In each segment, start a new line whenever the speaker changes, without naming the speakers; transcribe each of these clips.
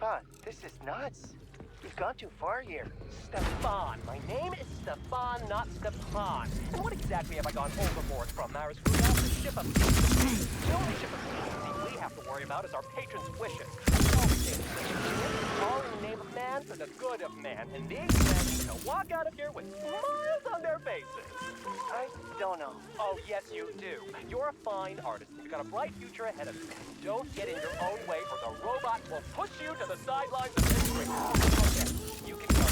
Stefan, this is nuts. You've gone too far here.
Stefan. My name is Stefan, not Stepan. And what exactly have I gone overboard from? Now is screwed out the ship of decency. The only ship of decency we have to worry about is our patron's wishes. All in the name of man for the good of man. And these men need to walk out of here with smiles on their faces.
I don't know.
Oh, yes, you do. You're a fine artist. You've got a bright future ahead of you. Don't get in your own way, or the robot will push you to the sidelines of history. Okay, you can go.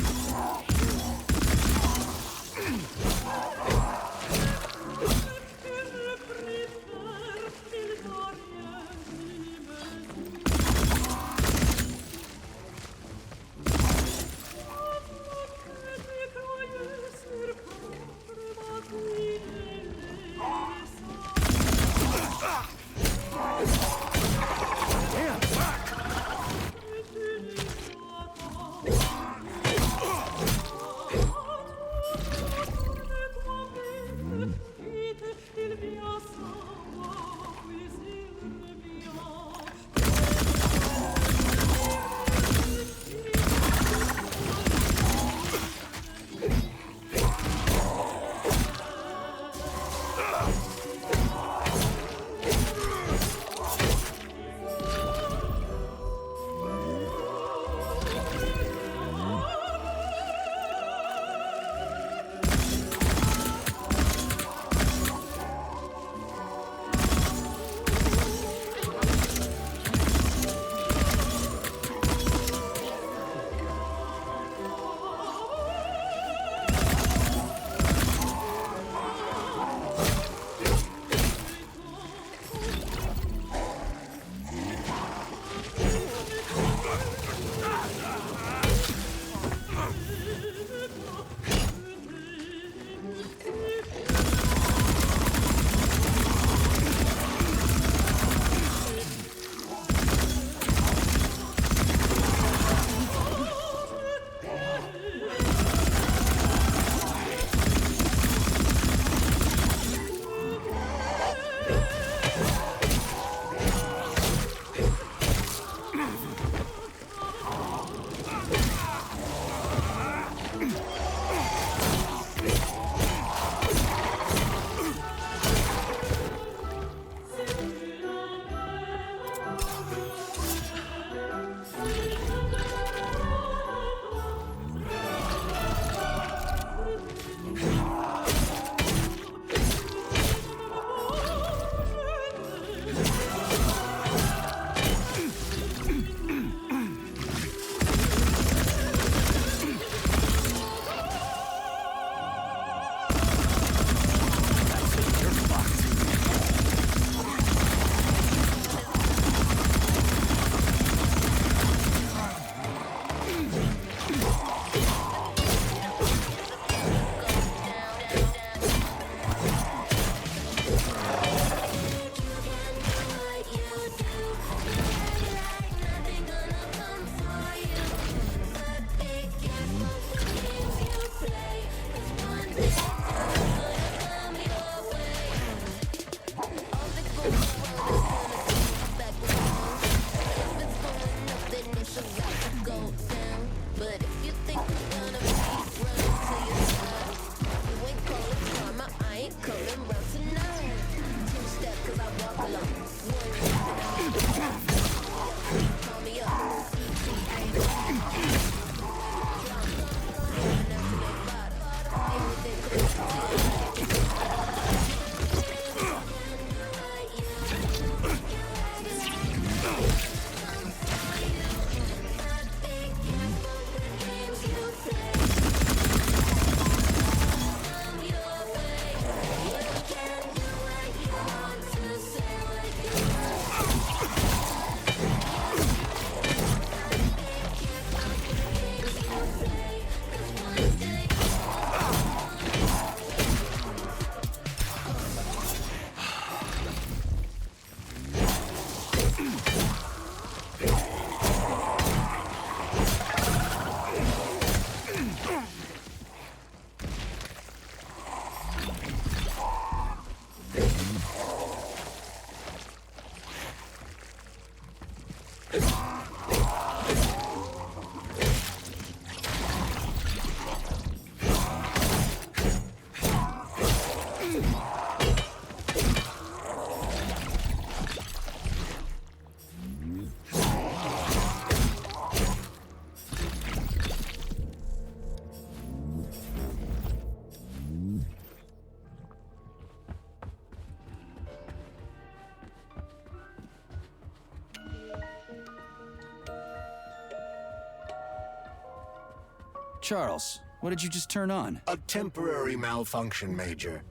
Charles, what did you just turn on?
A temporary malfunction, Major.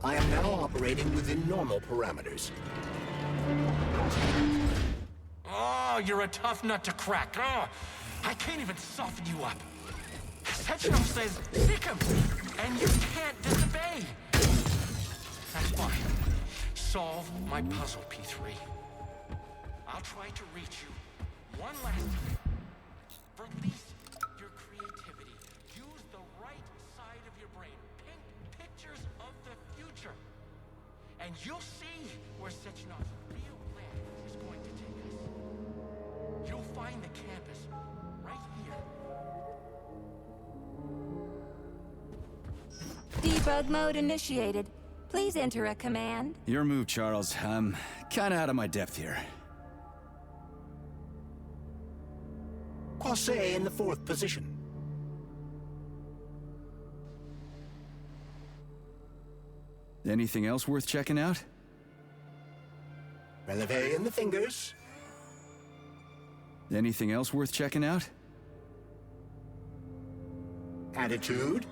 I am now operating within normal parameters.
Oh, you're a tough nut to crack. Oh, I can't even soften you up. Sechenov says, sick him, and you can't disobey. That's fine. Solve my puzzle, P3. I'll try to reach you one last time. Release your creativity. Use the right side of your brain. Paint pictures of the future. And you'll see where Sechenov's real plan is going to take us. You'll find the campus right here.
Debug mode initiated. Please enter a command.
Your move, Charles. I'm kinda out of my depth here.
Croisset in the 4th position.
Anything else worth checking out?
Releve in the fingers.
Anything else worth checking out?
Attitude.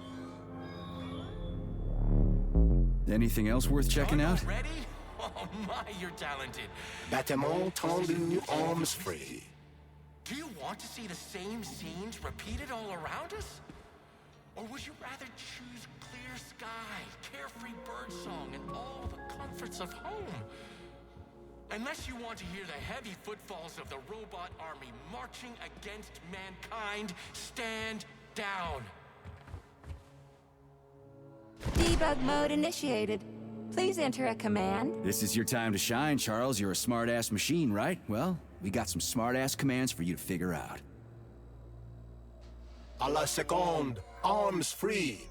Anything else worth checking out?
Ready? Oh my, you're talented.
Battement tendu, arms free.
Do you want to see the same scenes repeated all around us? Or would you rather choose clear sky, carefree birdsong, and all the comforts of home? Unless you want to hear the heavy footfalls of the robot army marching against mankind, stand down.
Debug mode initiated. Please enter a command.
This is your time to shine, Charles. You're a smart-ass machine, right? Well, we got some smart-ass commands for you to figure out.
A la seconde, arms free.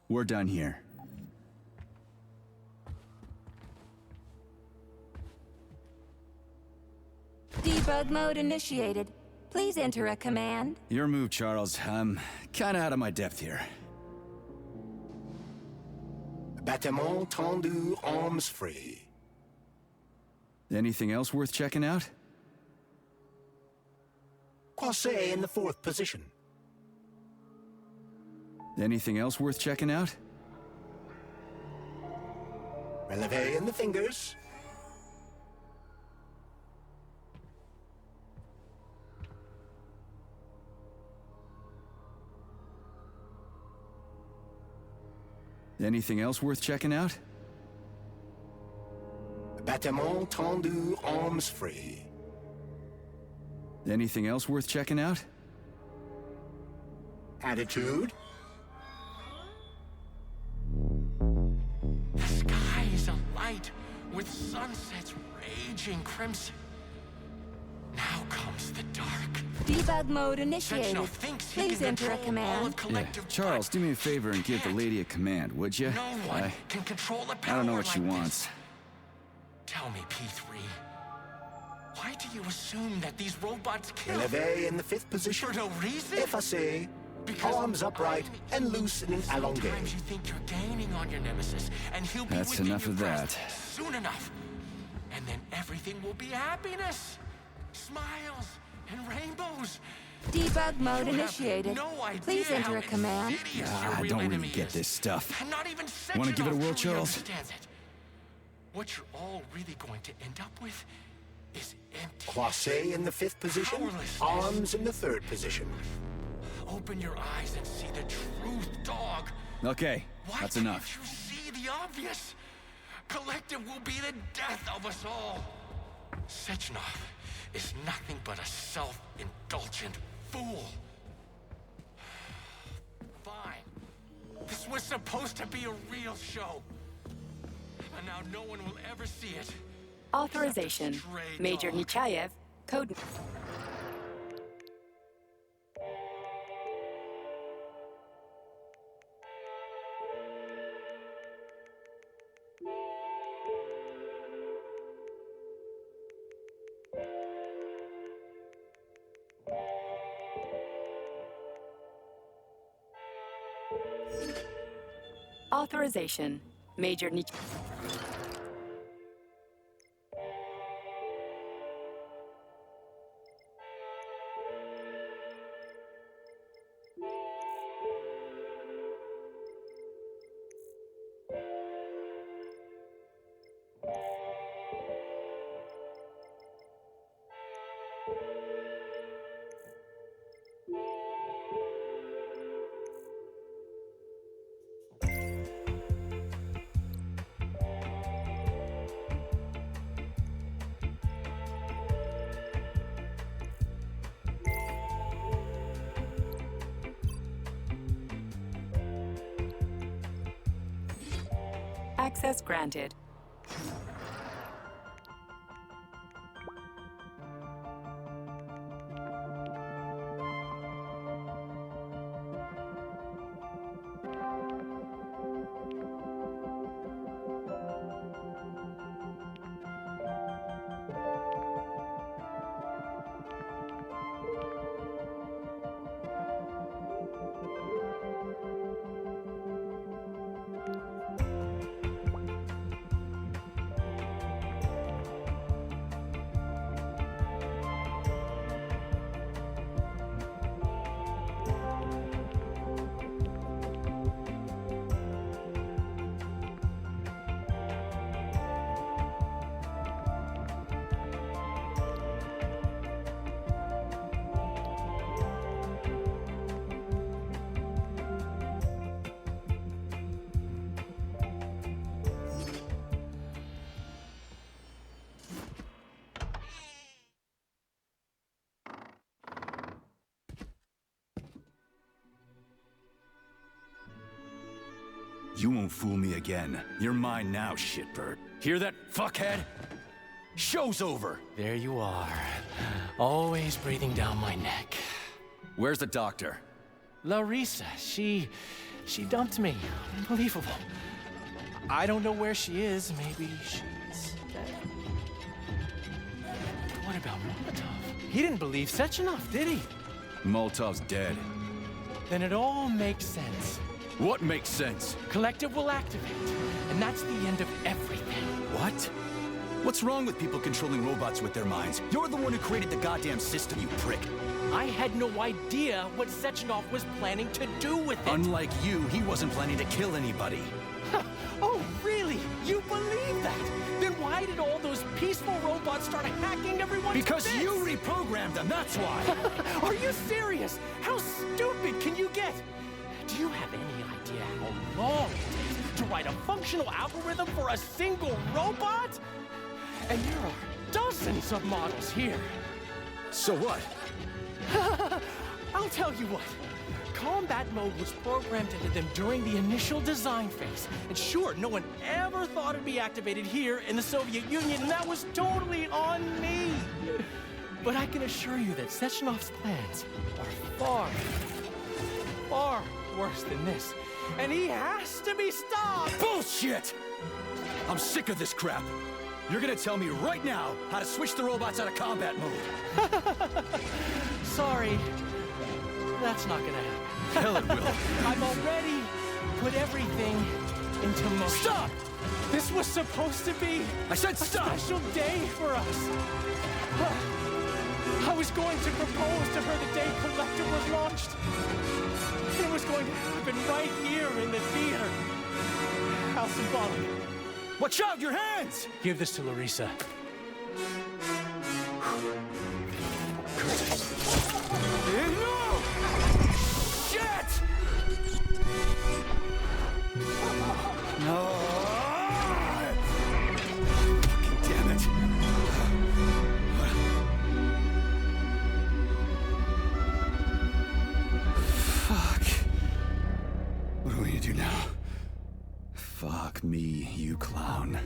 We're done here.
Debug mode initiated. Please enter a command.
Your move, Charles. I'm kinda out of my depth here.
Battement tendu, arms free.
Anything else worth checking out?
Croisset in the 4th position.
Anything else worth checking out?
Releve in the fingers.
Anything else worth checking out?
Battement tendu, arms free.
Anything else worth checking out?
Attitude.
The sky is alight with sunsets raging crimson. Now comes the dark.
Debug mode initiated.
Sechenov thinks he
Please
can
enter a
control all of
command.
collective
Charles,
thought.
do me a favor and give the
Can't.
lady a command, would you?
No one can control the
I
power
don't know what she
like
wants.
this. Tell me, P3, why do you assume that these robots kill
Releve in the 5th position.
for no reason?
Effacé.
Because
Arms upright
I'm
and loosening
Sometimes
elongate.
you think you're gaining on your nemesis, and he'll be
That's
within
enough
your
of
grasp
that.
soon enough. And then everything will be happiness, smiles, and rainbows.
Debug mode
You have
initiated.
no idea
Please enter
how
a command.
insidious your
I
real
don't really
enemy
get
is.
this stuff.
And not even
Wanna give it a
Sechenov
whirl,
truly
Charles?
understands it. What you're all really going to end up with is empty.
Croisset in the 5th position.
Powerlessness.
Arms in the 3rd position.
Open your eyes and see the truth, dog.
Okay,
Why
that's
can't
enough.
you see the obvious? Collective will be the death of us all. Sechenov is nothing but a self-indulgent fool. Fine. This was supposed to be a real show. And now no one will ever see it.
Authorization.
Stray
Major
dog.
Nechayev, code... Authorization. Major Nich. Access granted.
You won't fool me again. You're mine now, shitbird. Hear that, fuckhead? Show's over!
There you are. Always breathing down my neck.
Where's the doctor?
Larissa, she dumped me. Unbelievable. I don't know where she is. Maybe she's dead. What about Molotov? He didn't believe Sechenov, did he?
Molotov's dead.
Then it all makes sense.
What makes sense?
Collective will activate, and that's the end of everything.
What? What's wrong with people controlling robots with their minds? You're the one who created the goddamn system, you prick.
I had no idea what Sechenov was planning to do with it.
Unlike you, he wasn't planning to kill anybody.
Oh, really? You believe that? Then why did all those peaceful robots start hacking everyone's
Because
bits?
you reprogrammed them, that's why!
Are you serious? How stupid can you get? Do you have any idea how long it takes to write a functional algorithm for a single robot? And there are dozens of models here.
So what?
I'll tell you what. Combat mode was programmed into them during the initial design phase. And sure, no one ever thought it'd be activated here in the Soviet Union, and that was totally on me. But I can assure you that Sechenov's plans are far, far worse than this. And he has to be stopped!
Bullshit! I'm sick of this crap. You're gonna tell me right now how to switch the robots out of combat mode.
Sorry. That's not gonna happen.
Hell it will.
I've already put everything into motion.
Stop!
This was supposed to be
I said
a
stop!
special day for us. I was going to propose to her the day Collective was launched. It was going to happen right here in the theater. How symbolic.
Watch out, your hands!
Give this to Larissa.
No! Shit! No! Fucking damn it. Fuck. What are we gonna do now? Fuck me, you clown.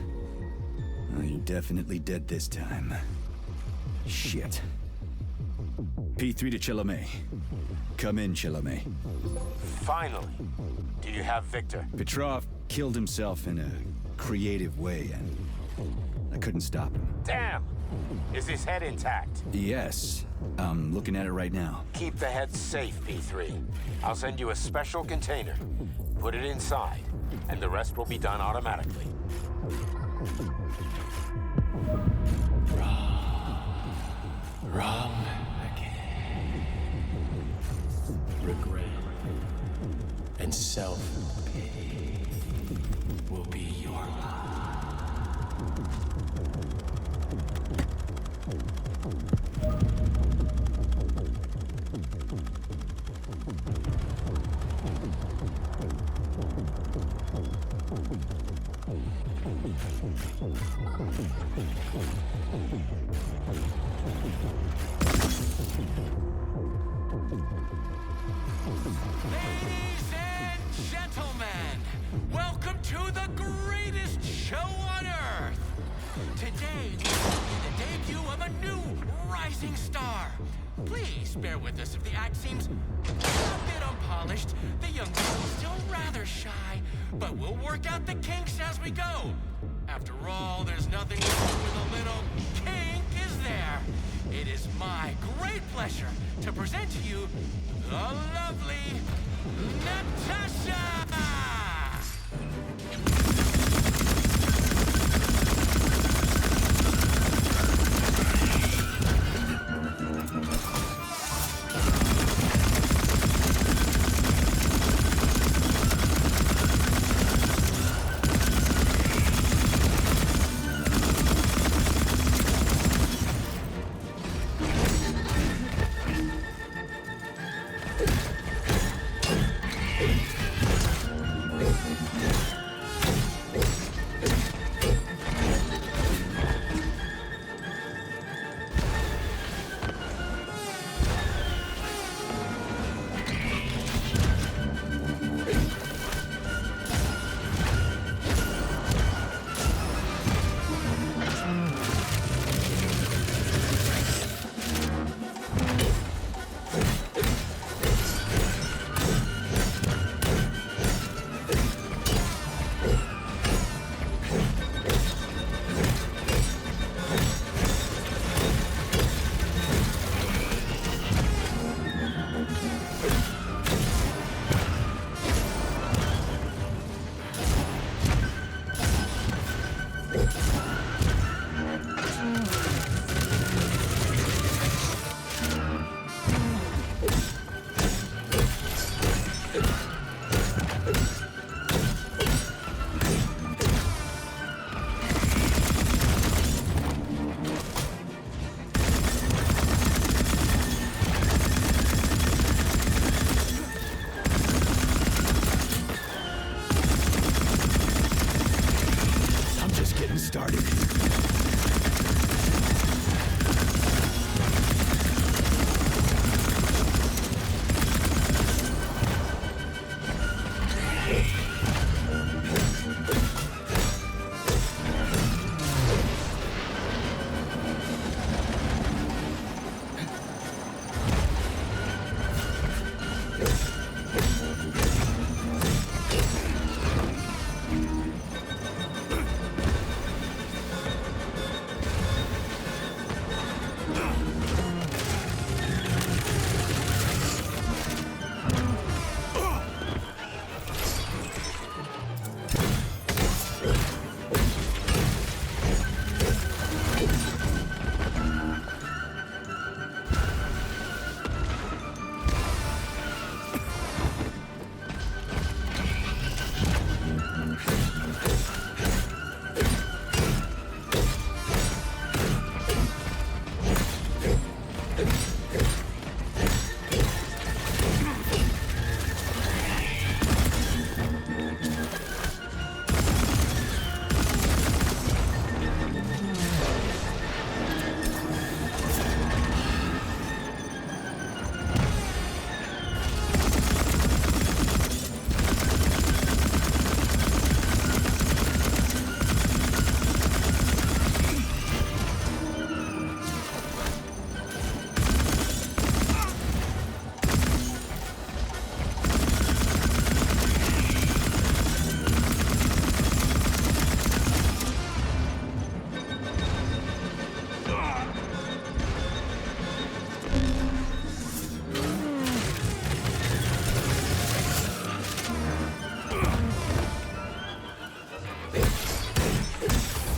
Oh, you're definitely dead this time. Shit. P3 to Chalamet. Come in, Chalamet.
Finally. Do you have Victor?
Petrov killed himself in a creative way, and I couldn't stop him.
Damn! Is his head intact?
Yes. I'm looking at it right now.
Keep the head safe, P3. I'll send you a special container. Put it inside. and the rest will be done automatically.
Wrong again. Regret and self-pity will be your lot. Ladies and gentlemen, welcome to the greatest show on Earth. Today will be the debut of a new rising star. Please bear with us if the act seems a bit unpolished. The young girl is still rather shy, but we'll work out the kinks as we go. After all, there's nothing wrong with a little kink, is there? It is my great pleasure to present to you the lovely Natasha!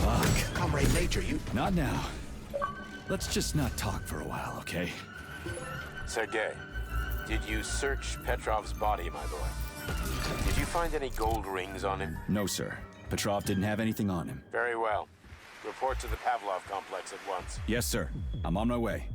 Fuck.
Comrade Major, you...
Not now. Let's just not talk for a while, okay?
Sergei, did you search Petrov's body, my boy? Did you find any gold rings on him?
No, sir. Petrov didn't have anything on him.
Very well. Report to the Pavlov complex at once.
Yes, sir. I'm on my way.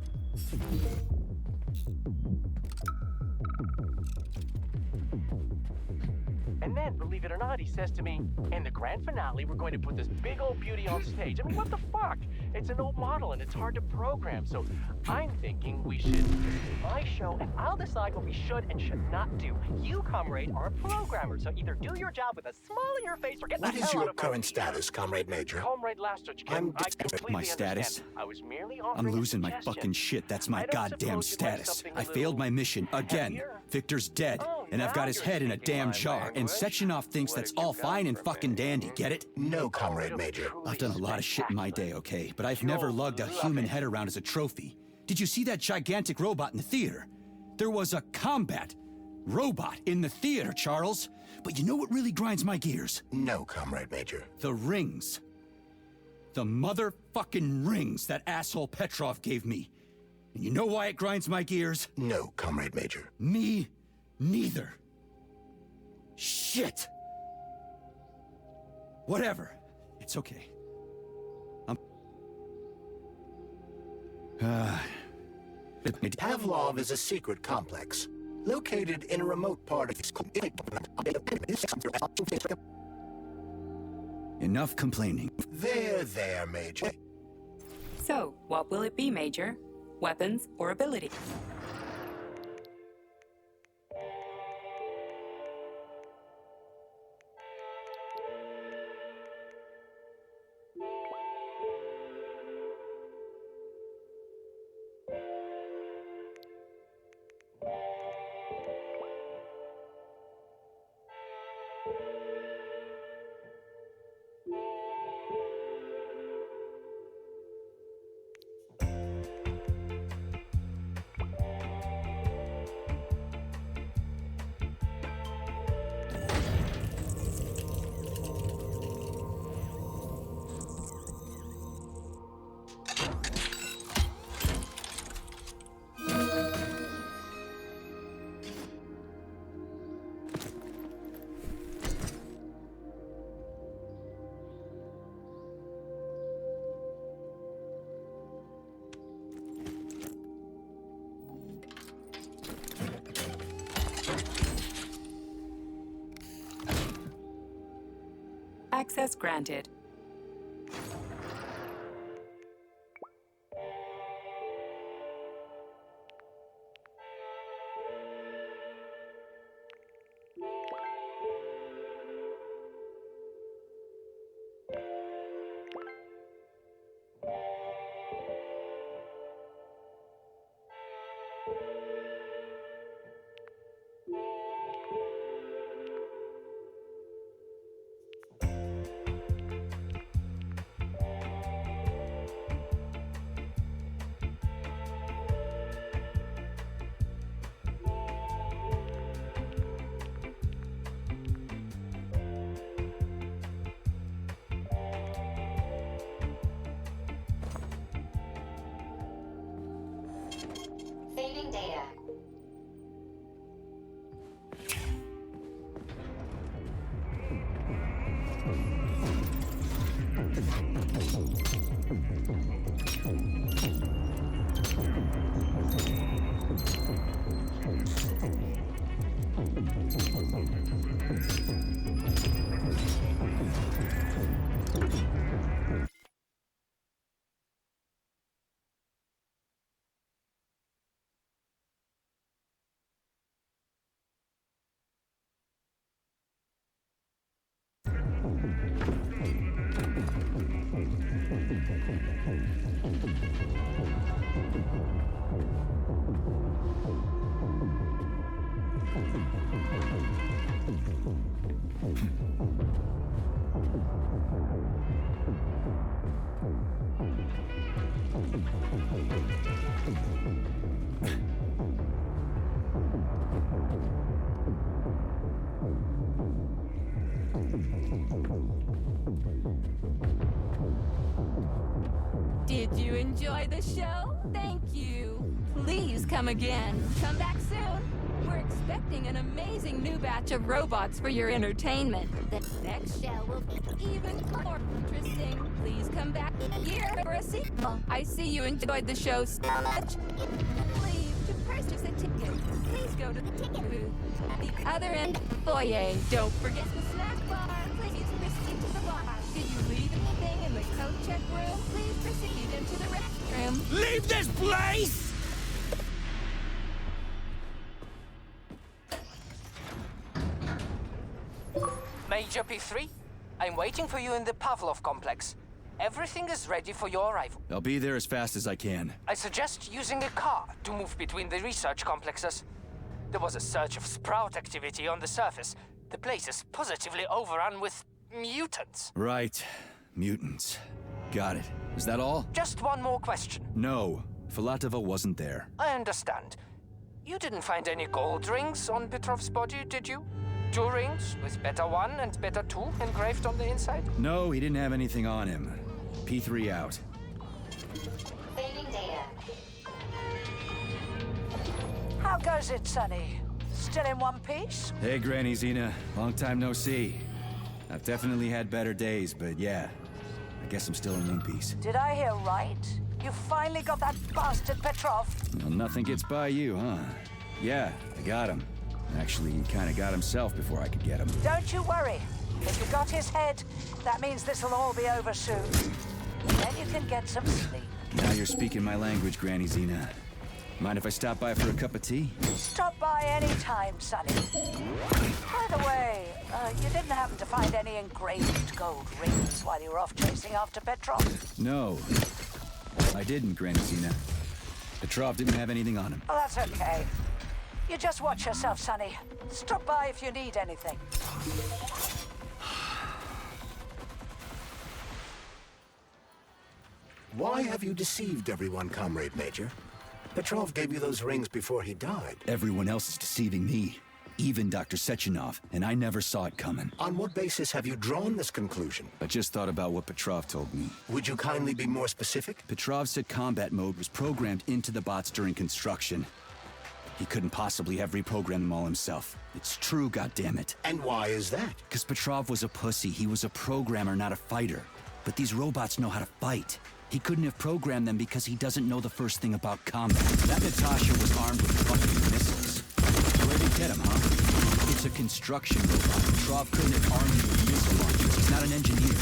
And then, believe it or not, he says to me, in the grand finale, we're going to put this big old beauty on stage. I mean, what the fuck? It's an old model and it's hard to program. So I'm thinking we should do my show and I'll decide what we should and should not do. You, comrade, are a programmer, so either do your job with a smile on your face or get the hell out
What
of
is your
my
current
way.
status, Comrade Major?
Comrade Lastridge,
I'm
I completely
My status?
understand. I was merely
I'm
offering a
losing my
suggestion.
fucking shit. That's my
I don't
goddamn
suppose you'd like
status.
something a
I
little
failed my mission again.
heavier?
Victor's dead,
Oh,
and I've
now
got his
you're
head in a
speaking
damn
my
jar, and
language.
Sechenov thinks
What
that's
have you
all
got
fine and
for
fucking
me?
dandy, get it?
No, Comrade Major.
I've done a lot of shit in my day, okay? But I've never lugged a human head around as a trophy. Did you see that gigantic robot in the theater? There was a combat robot in the theater, Charles. But you know what really grinds my gears?
No, Comrade Major.
The rings. The motherfucking rings that asshole Petrov gave me. And you know why it grinds my gears?
No, Comrade Major.
Me neither. Shit. Whatever. It's okay.
Pavlov is a secret complex, located in a remote part of
Enough complaining.
There, Major.
So, what will it be, Major? Weapons or ability? Access granted.
Saving data.
Did you enjoy the show? Thank you. Please come again. Come back soon. We're expecting an amazing new batch of robots for your entertainment. The next show will be even more interesting. Please come back here for a sequel. I see you enjoyed the show so much. Please, to purchase a ticket, please go to the ticket booth at the other end of the foyer. Don't forget the snack bar. Please proceed to the bar. Did you leave anything in the coat check room? Please proceed into the restroom.
Leave this place!
Major P3, I'm waiting for you in the Pavlov complex. Everything is ready for your arrival.
I'll be there as fast as I can.
I suggest using a car to move between the research complexes. There was a surge of sprout activity on the surface. The place is positively overrun with mutants.
Right. Mutants. Got it. Is that all?
Just one more question.
No. Filatova wasn't there.
I understand. You didn't find any gold rings on Petrov's body, did you? 2 rings with Beta 1 and Beta 2 engraved on the inside?
No, he didn't have anything on him. P3 out.
Saving data.
How goes it, Sonny? Still in one piece?
Hey, Granny Xena. Long time no see. I've definitely had better days, but yeah. I guess I'm still in one piece.
Did I hear right? You finally got that bastard Petrov?
Well, nothing gets by you, huh? Yeah, I got him. Actually, he kind of got himself before I could get him.
Don't you worry. If you got his head, that means this'll all be over soon. Then you can get some sleep.
Now you're speaking my language, Granny Xena. Mind if I stop by for a cup of tea?
Stop by any time, Sonny. By the way, you didn't happen to find any engraved gold rings while you were off chasing after Petrov?
No. I didn't, Granny Xena. Petrov didn't have anything on him.
Oh, that's okay. You just watch yourself, Sonny. Stop by if you need anything.
Why have you deceived everyone, Comrade Major? Petrov gave you those rings before he died.
Everyone else is deceiving me. Even Dr. Sechenov, and I never saw it coming.
On what basis have you drawn this conclusion?
I just thought about what Petrov told me.
Would you kindly be more specific?
Petrov said combat mode was programmed into the bots during construction. He couldn't possibly have reprogrammed them all himself. It's true, goddammit.
And why is that?
Because Petrov was a pussy. He was a programmer, not a fighter. But these robots know how to fight. He couldn't have programmed them because he doesn't know the first thing about combat. That Natasha was armed with fucking missiles. Where'd he get him, huh? It's a construction robot. Petrov couldn't have armed him with missile launchers. He's not an engineer.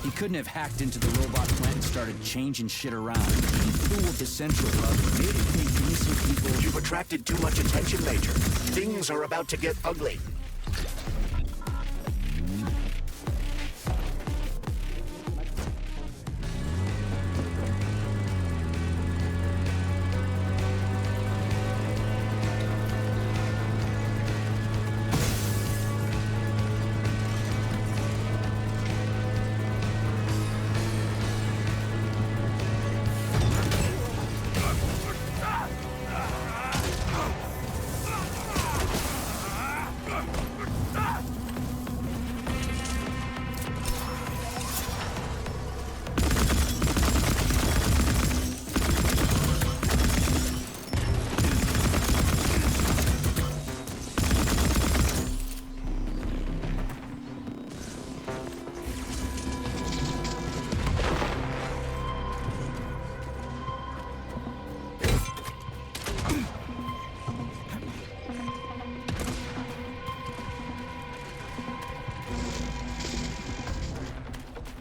He couldn't have hacked into the robot plant and started changing shit around. He fooled the central hub, made it think innocent people...
You've attracted too much attention, Major. Things are about to get ugly.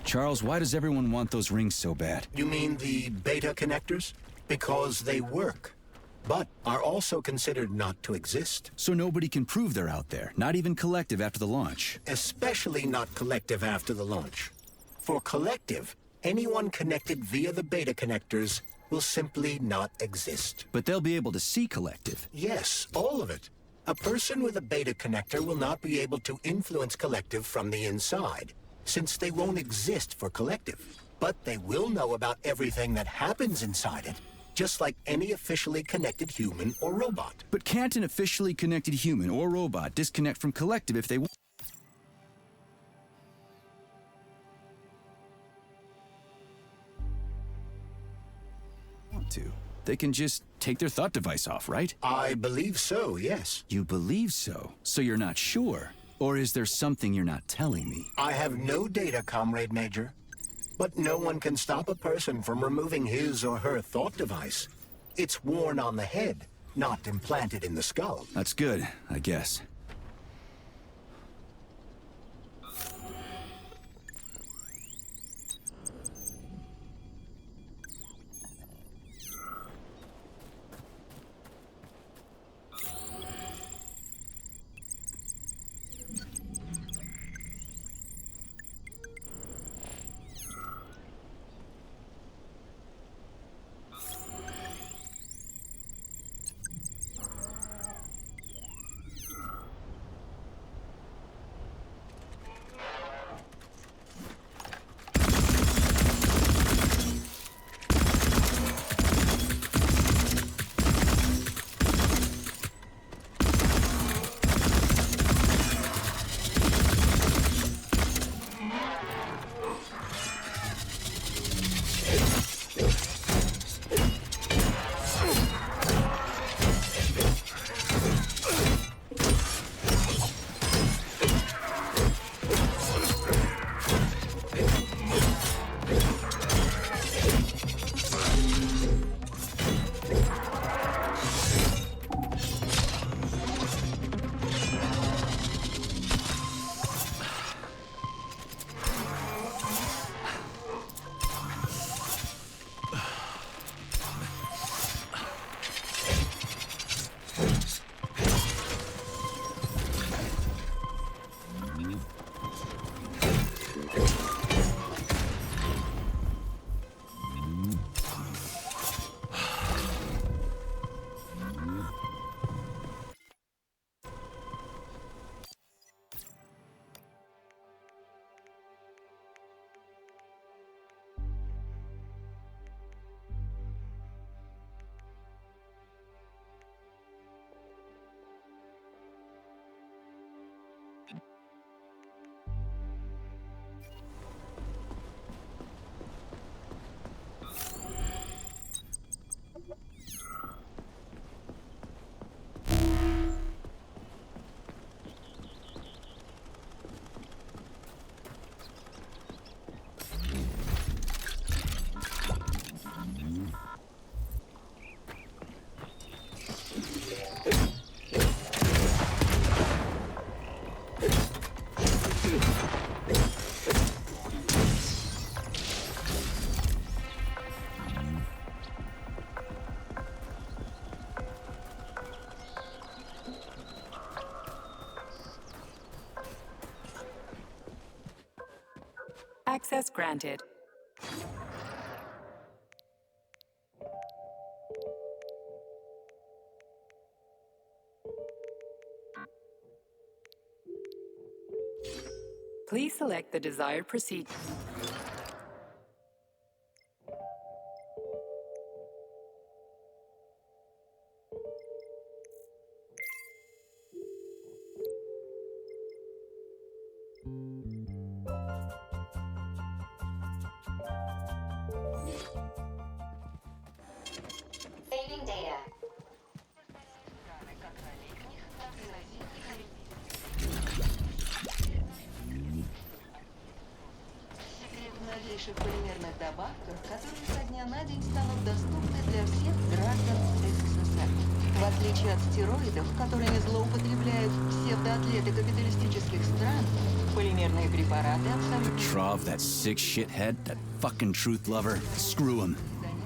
Charles, why does everyone want those rings so bad?
You mean the beta connectors? Because they work, but are also considered not to exist.
So nobody can prove they're out there, not even Collective after the launch.
Especially not Collective after the launch. For Collective, anyone connected via the beta connectors will simply not exist.
But they'll be able to see Collective.
Yes, all of it. A person with a beta connector will not be able to influence Collective from the inside, since they won't exist for Collective. But they will know about everything that happens inside it, just like any officially connected human or robot.
But can't an officially connected human or robot disconnect from Collective if they want? to. They can just take their thought device off, right?
I believe so, yes.
You believe so? So you're not sure? Or is there something you're not telling me?
I have no data, Comrade Major. But no one can stop a person from removing his or her thought device. It's worn on the head, not implanted in the skull.
That's good, I guess.
Access granted. Please select the desired procedure.
Saving data.
Секрет в новейших полимерных добавках, которые со дня на день станут доступны для всех граждан СССР. В отличие от стероидов, которыми злоупотребляют псевдоатлеты капиталистических стран, полимерные препараты абсолютно...
Petrov, that sick shithead, that fucking truth lover. Screw him.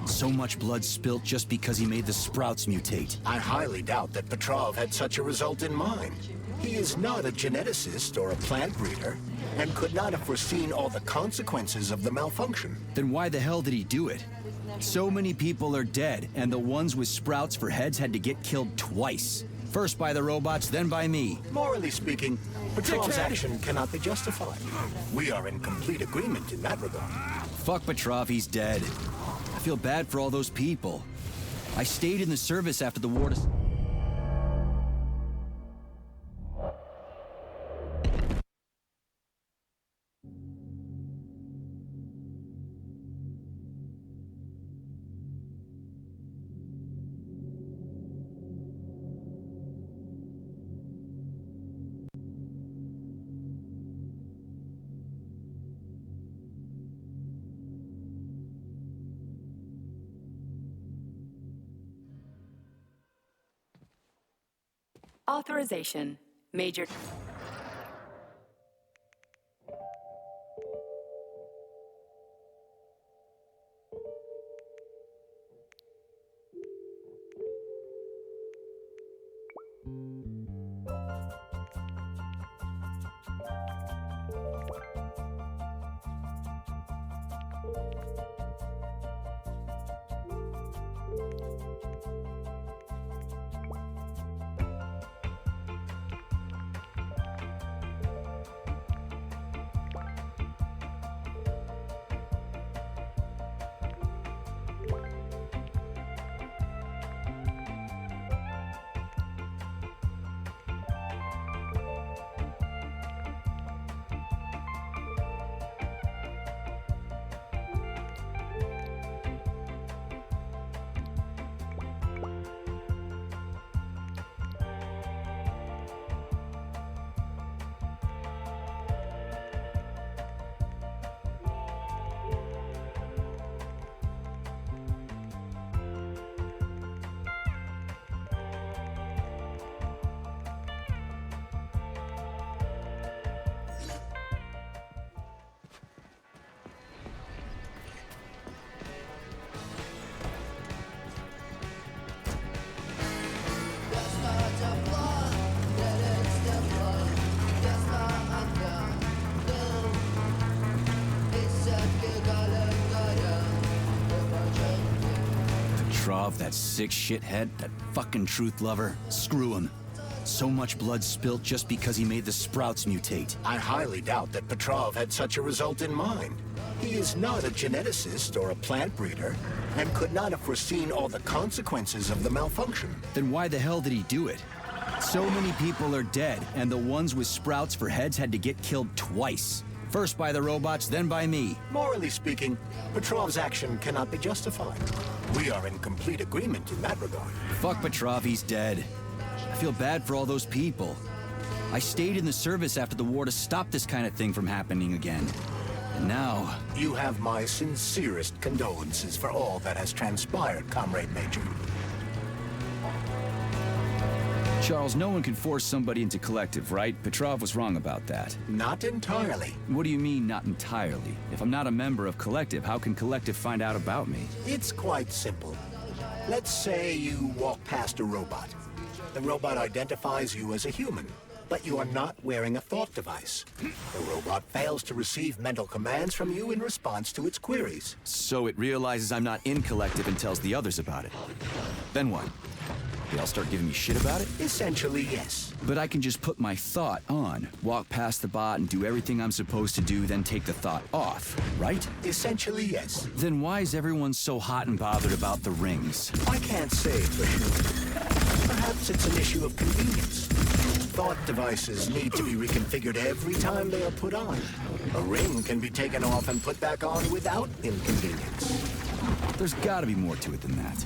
So much blood spilt just because he made the sprouts mutate.
I highly doubt that Petrov had such a result in mind. He is not a geneticist or a plant breeder, and could not have foreseen all the consequences of the malfunction.
Then why the hell did he do it? So many people are dead, and the ones with sprouts for heads had to get killed twice. First by the robots, then by me.
Morally speaking, Petrov's action cannot be justified. We are in complete agreement in that regard.
Fuck Petrov, he's dead. I feel bad for all those people. I stayed in the service after the war to...
Authorization. Major...
Petrov, that sick shithead, that fucking truth lover. Screw him. So much blood spilt just because he made the sprouts mutate.
I highly doubt that Petrov had such a result in mind. He is not a geneticist or a plant breeder, and could not have foreseen all the consequences of the malfunction.
Then why the hell did he do it? So many people are dead, and the ones with sprouts for heads had to get killed twice. First by the robots, then by me.
Morally speaking, Petrov's action cannot be justified. We are in complete agreement in that regard.
Fuck Petrov, he's dead. I feel bad for all those people. I stayed in the service after the war to stop this kind of thing from happening again. And now...
You have my sincerest condolences for all that has transpired, Comrade Major.
Charles, no one can force somebody into Collective, right? Petrov was wrong about that.
Not entirely.
What do you mean, not entirely? If I'm not a member of Collective, how can Collective find out about me?
It's quite simple. Let's say you walk past a robot. The robot identifies you as a human, but you are not wearing a thought device. The robot fails to receive mental commands from you in response to its queries.
So it realizes I'm not in Collective and tells the others about it. Then what? They all start giving me shit about it?
Essentially, yes.
But I can just put my thought on, walk past the bot and do everything I'm supposed to do, then take the thought off, right?
Essentially, yes.
Then why is everyone so hot and bothered about the rings?
I can't say for sure. Perhaps it's an issue of convenience. Thought devices need to be reconfigured every time they are put on. A ring can be taken off and put back on without inconvenience.
There's gotta be more to it than that.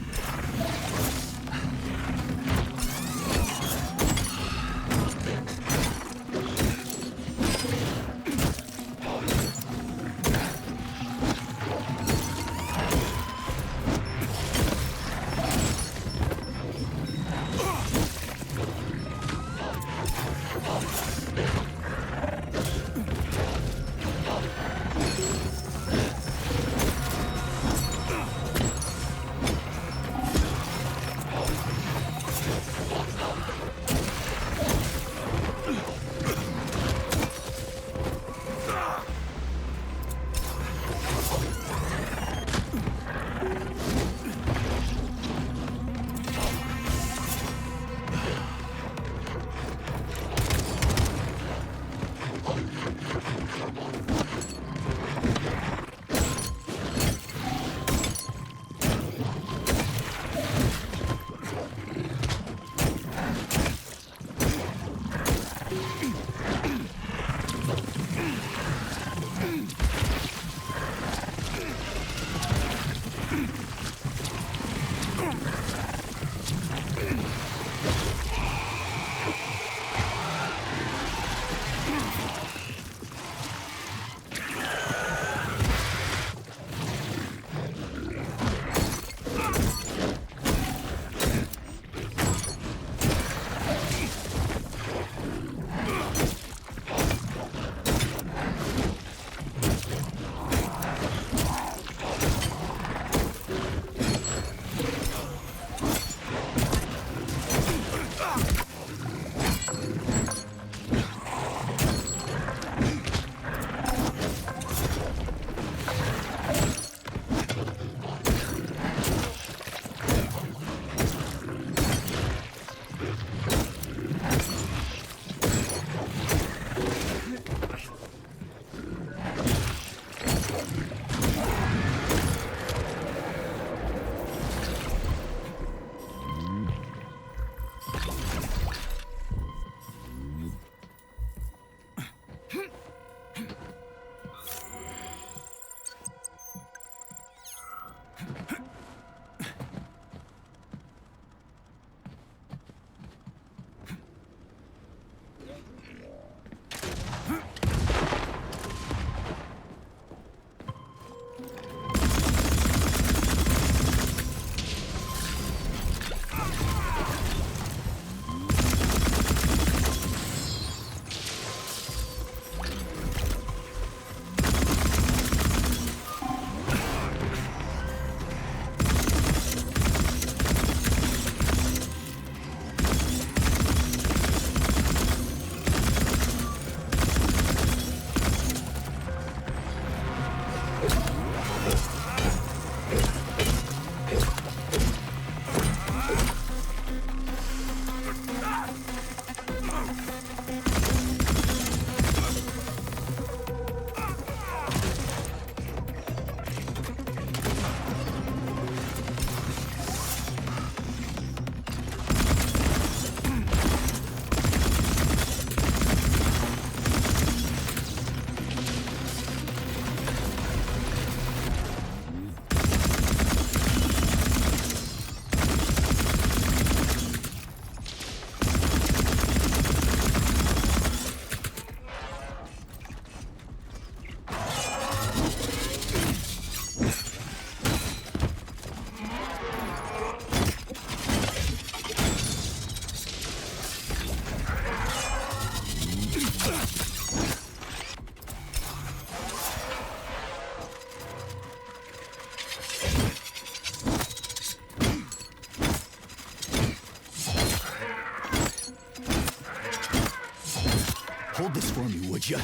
Hold this for me, would ya?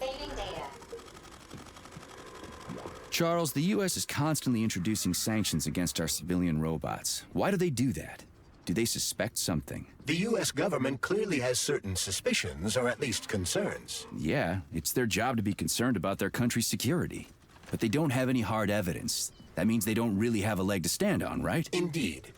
Saving data.
Charles, the U.S. is constantly introducing sanctions against our civilian robots. Why do they do that? Do they suspect something?
The U.S. government clearly has certain suspicions, or at least concerns.
Yeah, it's their job to be concerned about their country's security. But they don't have any hard evidence. That means they don't really have a leg to stand on, right?
Indeed.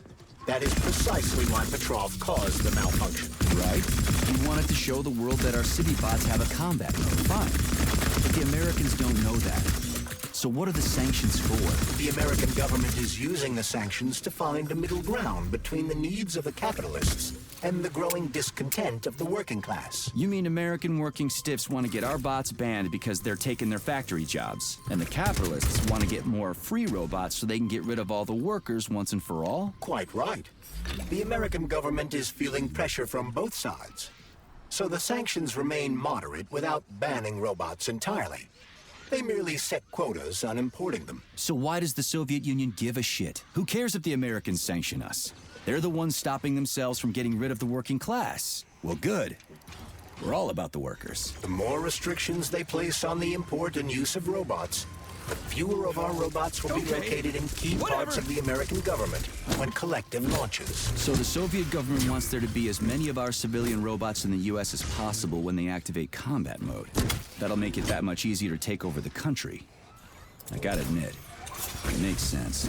That is precisely why Petrov caused the malfunction.
Right? He wanted to show the world that our city bots have a combat mode. Fine. But the Americans don't know that. So what are the sanctions for?
The American government is using the sanctions to find a middle ground between the needs of the capitalists and the growing discontent of the working class.
You mean American working stiffs want to get our bots banned because they're taking their factory jobs, and the capitalists want to get more free robots so they can get rid of all the workers once and for all?
Quite right. The American government is feeling pressure from both sides. So the sanctions remain moderate without banning robots entirely. They merely set quotas on importing them.
So why does the Soviet Union give a shit? Who cares if the Americans sanction us? They're the ones stopping themselves from getting rid of the working class. Well, good. We're all about the workers.
The more restrictions they place on the import and use of robots, the fewer of our robots will be located in key parts of the American government when Collective launches.
So the Soviet government wants there to be as many of our civilian robots in the U.S. as possible when they activate combat mode. That'll make it that much easier to take over the country. I gotta admit, it makes sense.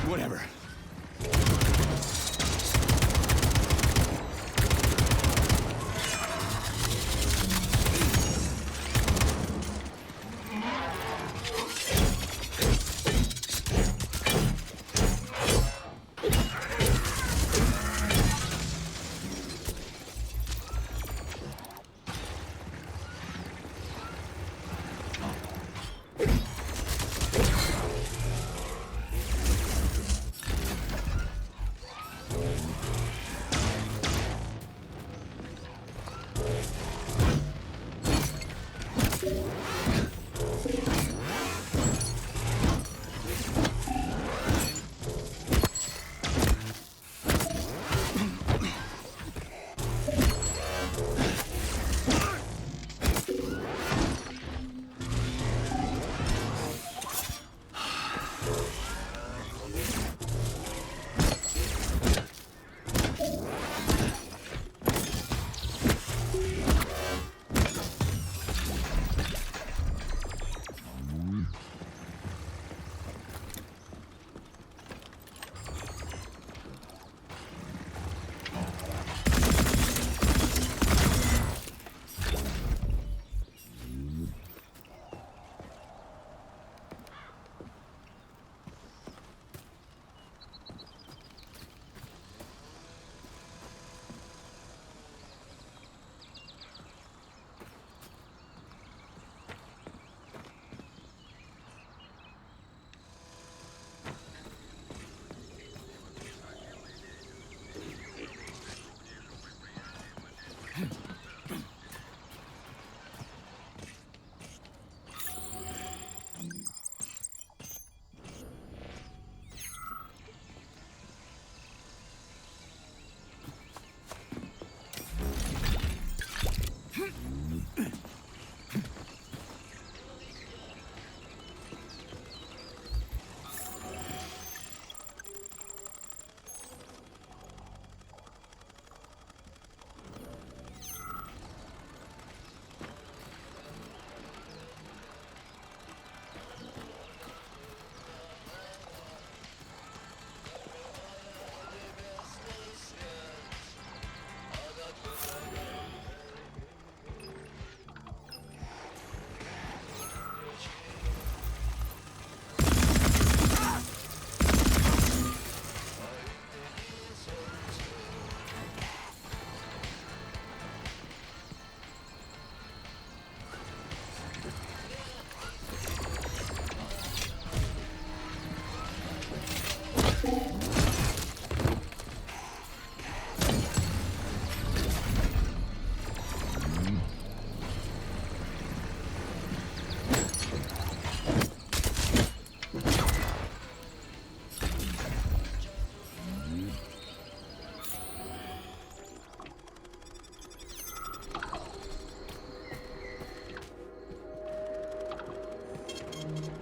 Whatever.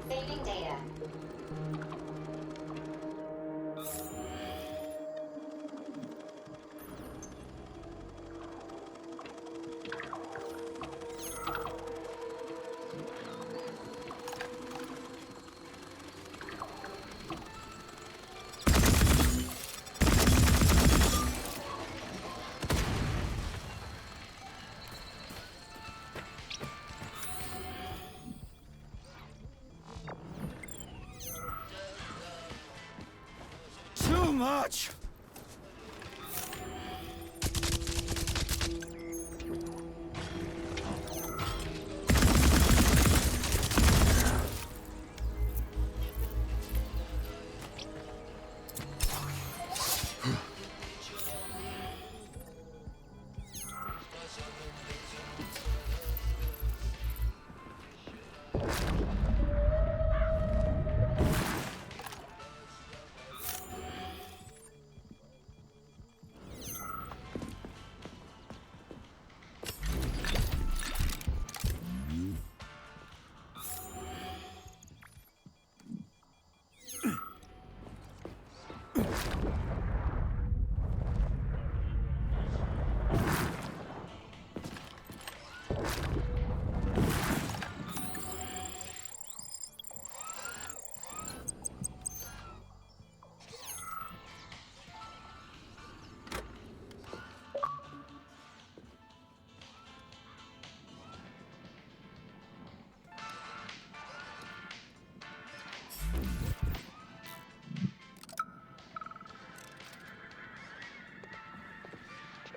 Saving data.
Too much!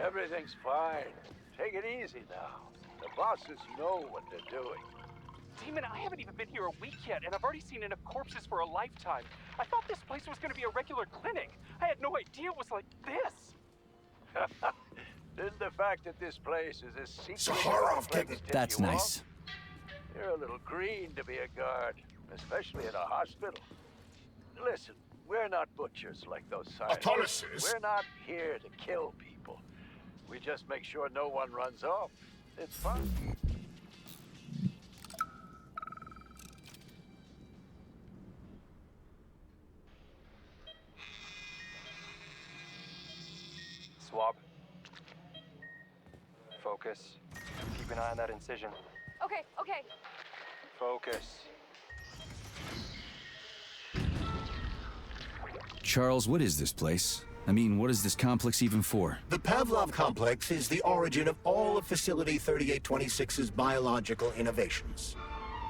Everything's fine. Take it easy now. The bosses know what they're doing.
Demon, I haven't even been here a week yet, and I've already seen enough corpses for a lifetime. I thought this place was going to be a regular clinic. I had no idea it was like this.
Didn't the fact that this place is a secret
Zaharov
complex
didn't.
tip
That's
you
nice.
off? You're a little green to be a guard, especially in a hospital. Listen, we're not butchers like those scientists.
Apologies.
We're not here to kill people. We just make sure no one runs off. It's fun.
Swab. Focus. Keep an eye on that incision.
Okay, okay.
Focus.
Charles, what is this place? I mean, what is this complex even for?
The Pavlov complex is the origin of all of Facility 3826's biological innovations.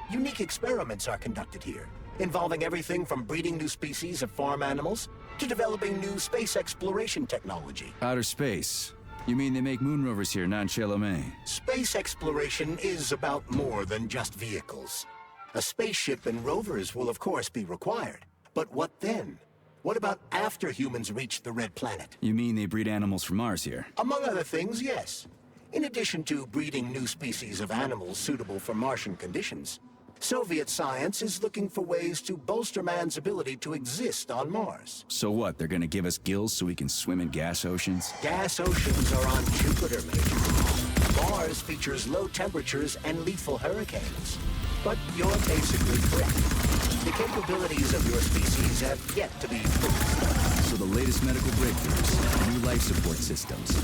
Unique experiments are conducted here, involving everything from breeding new species of farm animals to developing new space exploration technology.
Outer space? You mean they make moon rovers here, not in Chelomey?
Space exploration is about more than just vehicles. A spaceship and rovers will of course be required. But what then? What about after humans reach the Red Planet?
You mean they breed animals from Mars here?
Among other things, yes. In addition to breeding new species of animals suitable for Martian conditions, Soviet science is looking for ways to bolster man's ability to exist on Mars.
So what, they're gonna give us gills so we can swim in gas oceans?
Gas oceans are on Jupiter, Major. Mars features low temperatures and lethal hurricanes. But you're basically correct. The capabilities of your species have yet to be proved.
So the latest medical breakthroughs, new life support systems,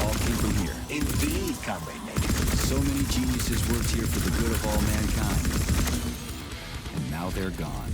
all came from here.
Indeed, Comrade Major.
So many geniuses worked here for the good of all mankind. And now they're gone.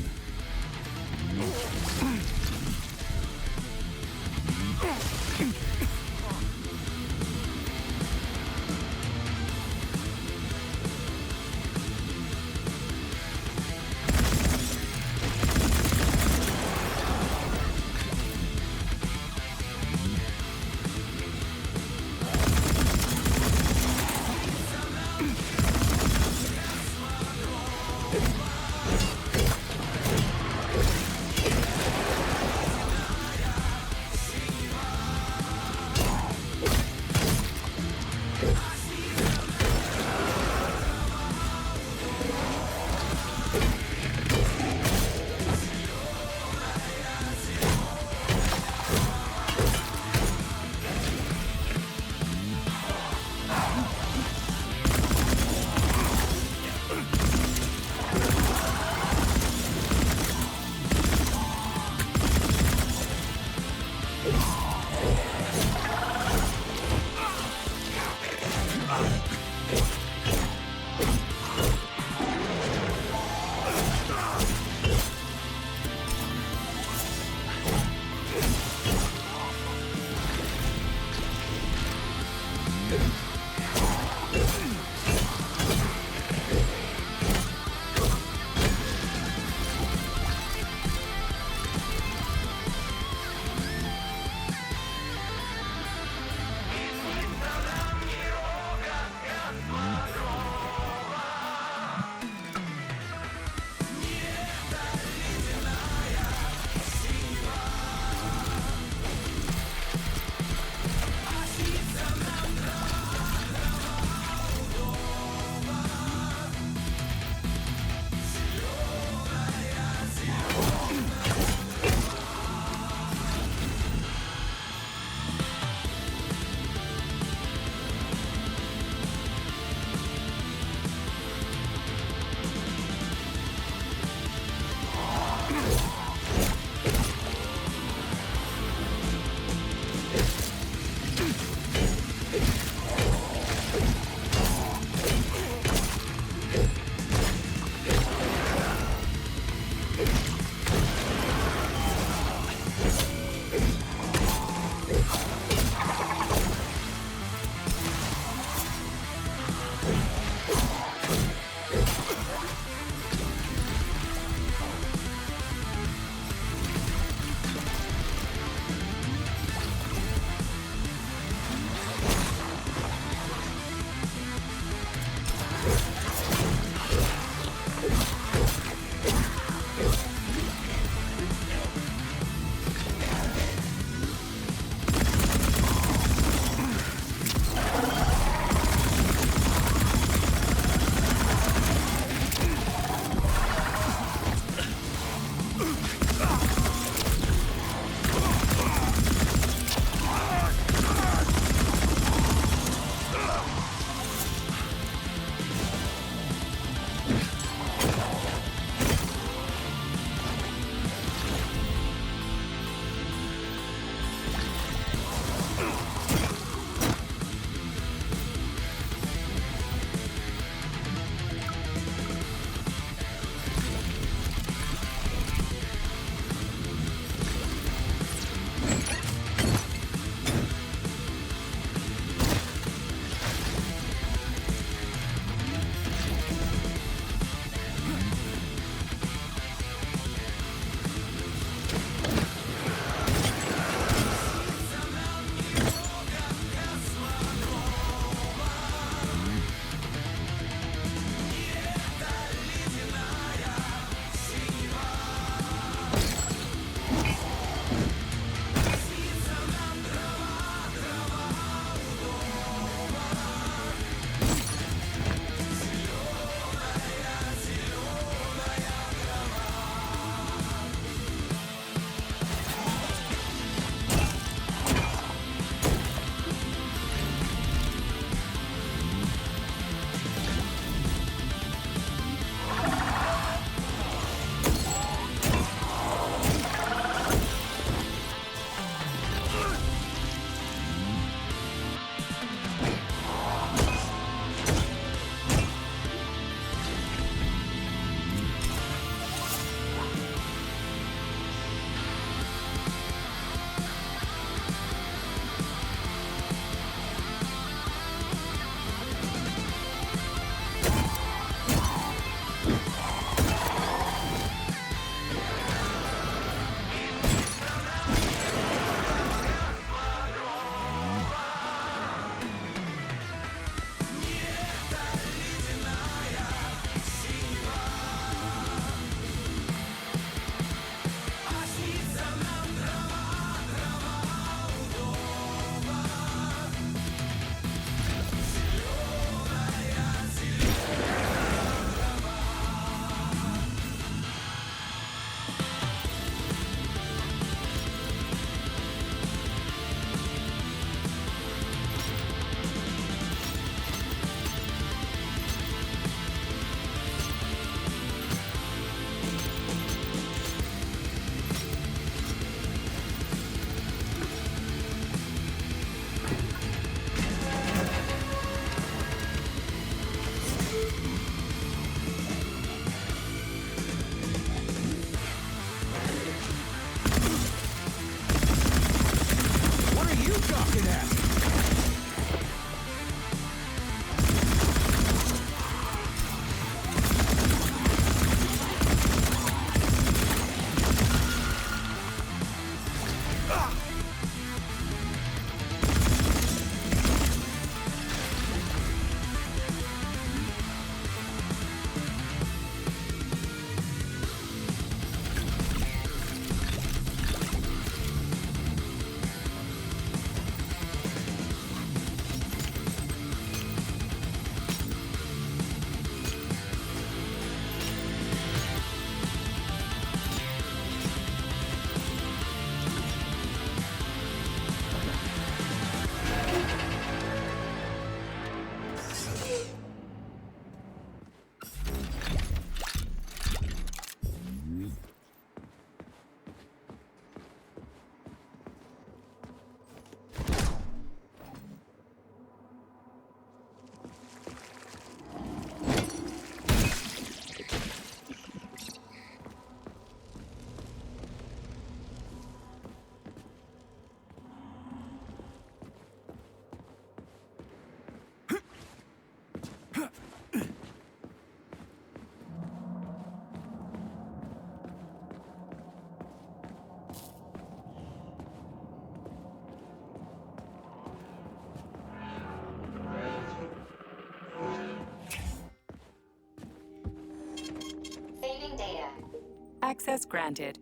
Access granted.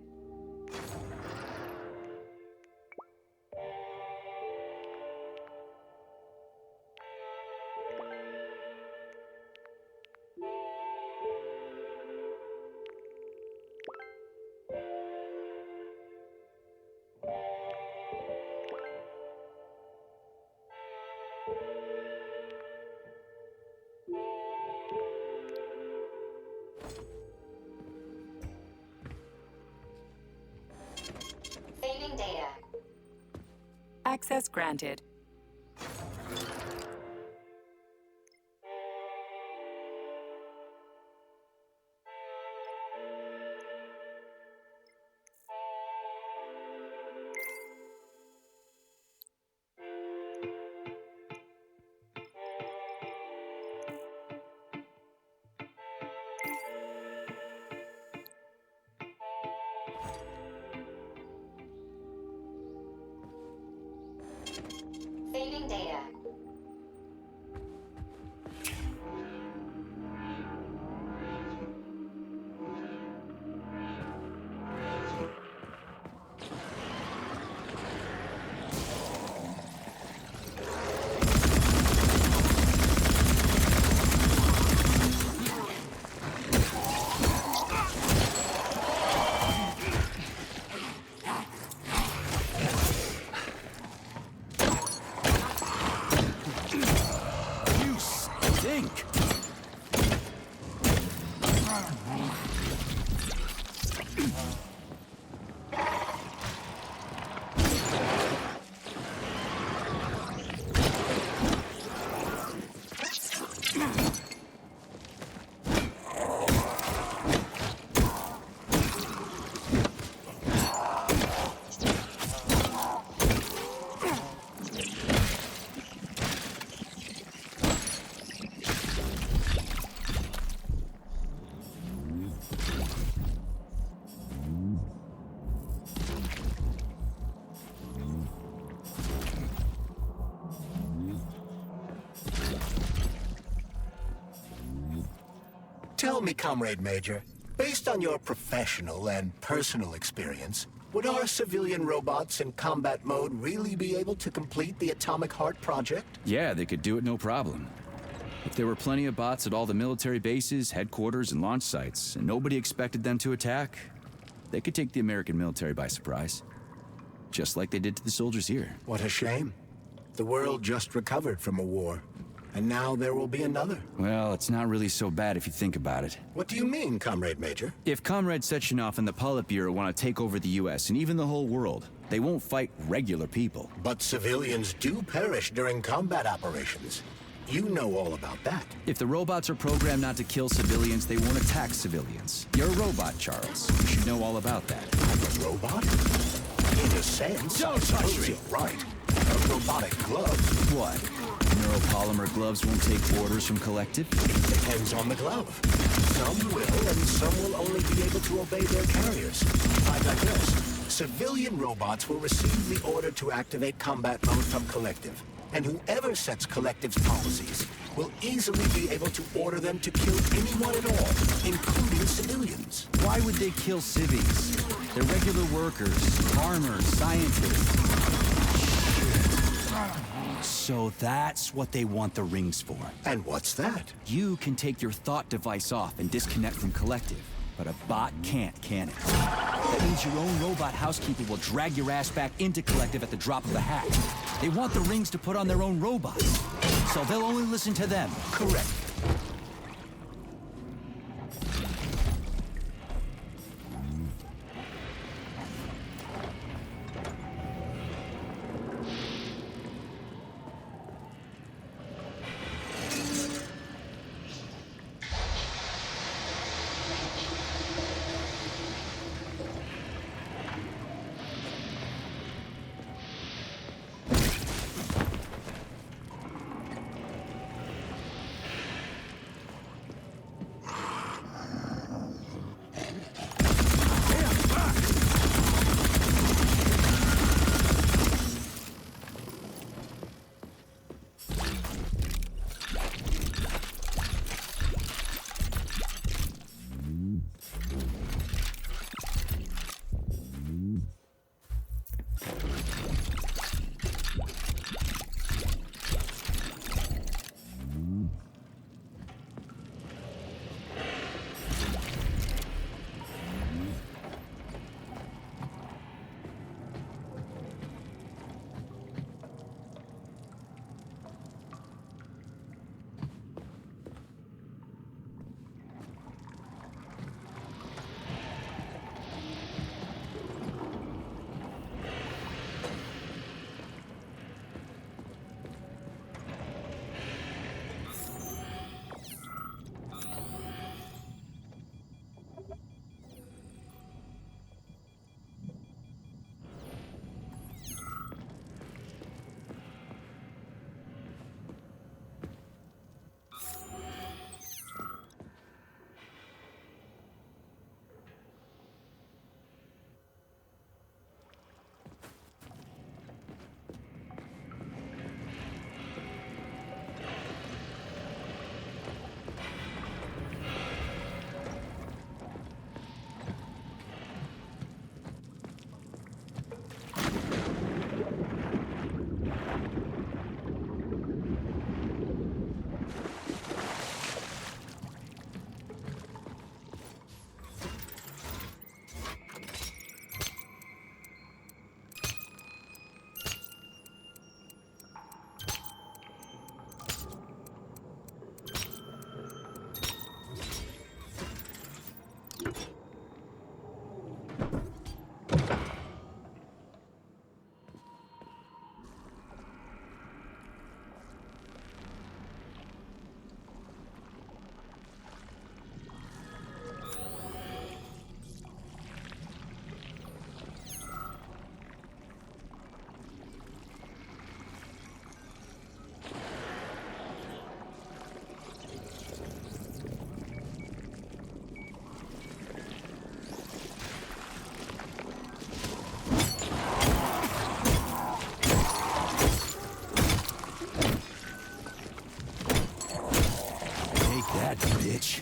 Saving data.
Access granted.
Saving data.
Tell me, Comrade Major, based on your professional and personal experience, would our civilian robots in combat mode really be able to complete the Atomic Heart project?
Yeah, they could do it no problem. If there were plenty of bots at all the military bases, headquarters, and launch sites, and nobody expected them to attack, they could take the American military by surprise. Just like they did to the soldiers here.
What a shame. The world just recovered from a war. And now there will be another.
Well, it's not really so bad if you think about it.
What do you mean, Comrade Major?
If Comrade Sechenov and the Politburo want to take over the US and even the whole world, they won't fight regular people.
But civilians do perish during combat operations. You know all about that.
If the robots are programmed not to kill civilians, they won't attack civilians. You're a robot, Charles. You should know all about that.
I'm a robot? In a sense,
Don't touch me!
You're right. A robotic glove.
What? Neuropolymer gloves won't take orders from Collective?
It depends on the glove. Some will, and some will only be able to obey their carriers. I digress. Civilian robots will receive the order to activate combat mode from Collective. And whoever sets Collective's policies will easily be able to order them to kill anyone at all, including civilians.
Why would they kill civvies? They're regular workers, farmers, scientists. So that's what they want the rings for.
And what's that?
You can take your thought device off and disconnect from Collective, but a bot can't, can it? That means your own robot housekeeper will drag your ass back into Collective at the drop of a hat. They want the rings to put on their own robots, so they'll only listen to them.
Correct.
bitch.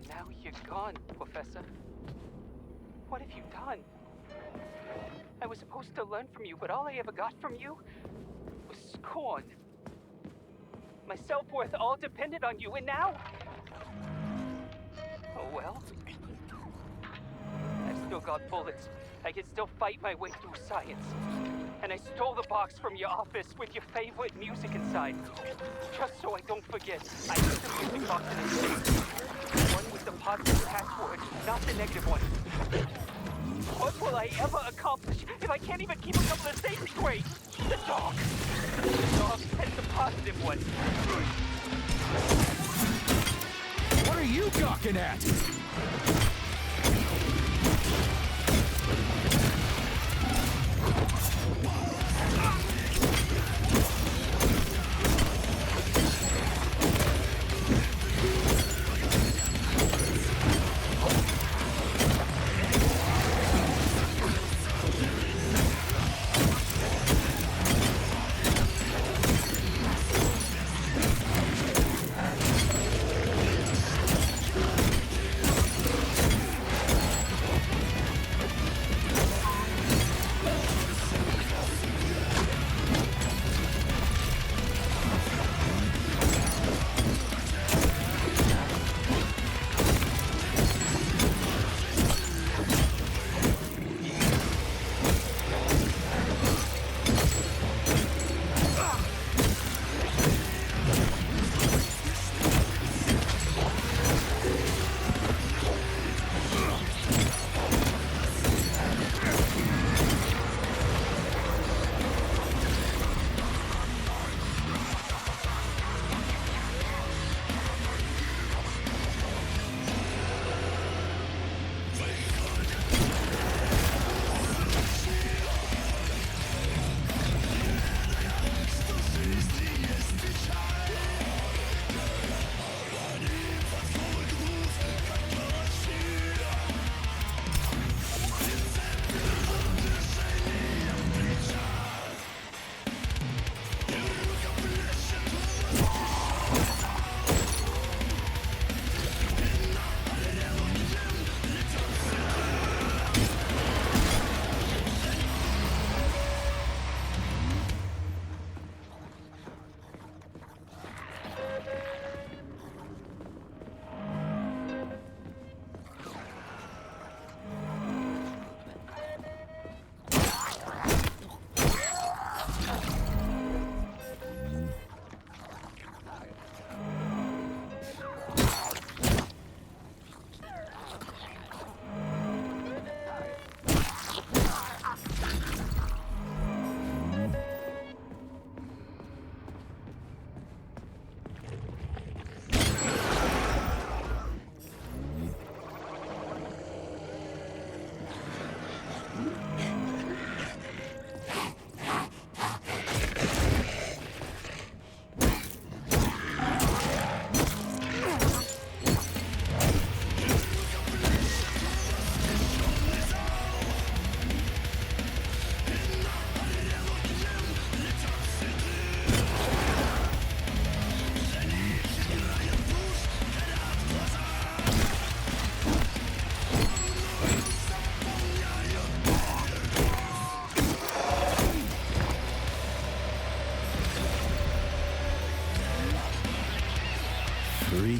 Now you're gone, Professor. What have you done? I was supposed to learn from you, but all I ever got from you was scorn. My self-worth all depended on you, and now... Oh well. I've still got bullets. I can still fight my way through science. And I stole the box from your office with your favorite music inside. Just so I don't forget. I used the music box in a safe. The one with the positive password, not the negative one. What will I ever accomplish if I can't even keep a couple of things straight? The dog! The dog and the positive one.
What are you gawking at?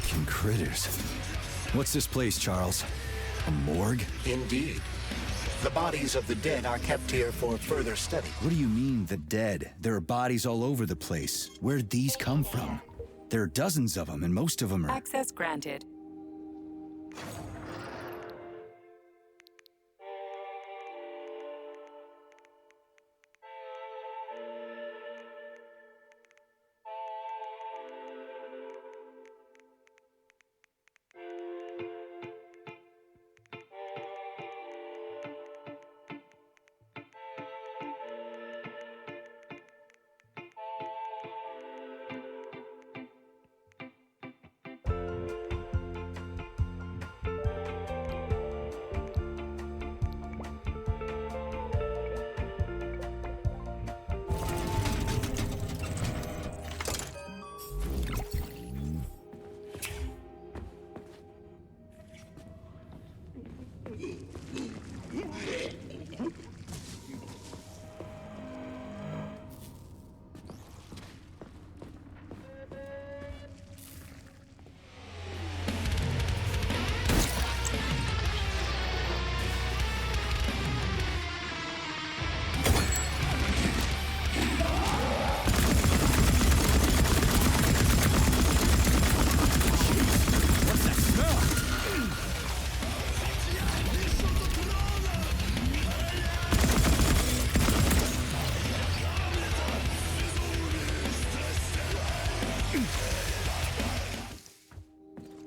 Stinking critters. What's this place, Charles? A morgue?
Indeed. The bodies of the dead are kept here for further study.
What do you mean, the dead? There are bodies all over the place. Where'd these come from? There are dozens of them, and most of them are...
Access granted.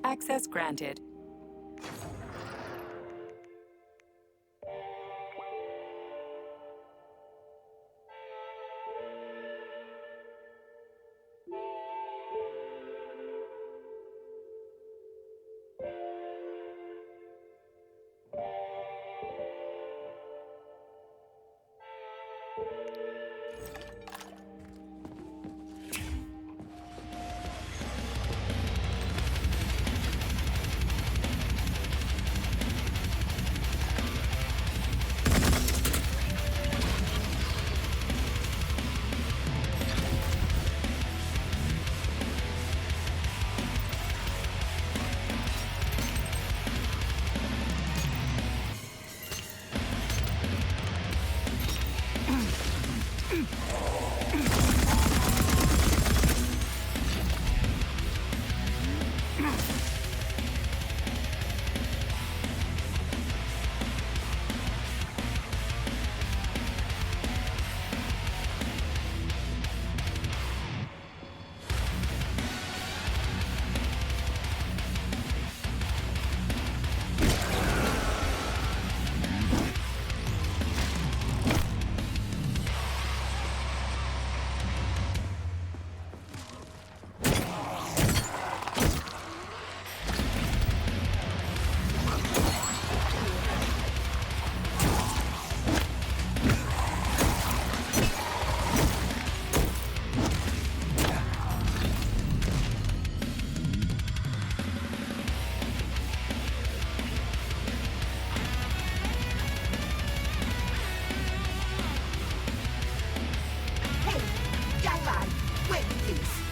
Access granted.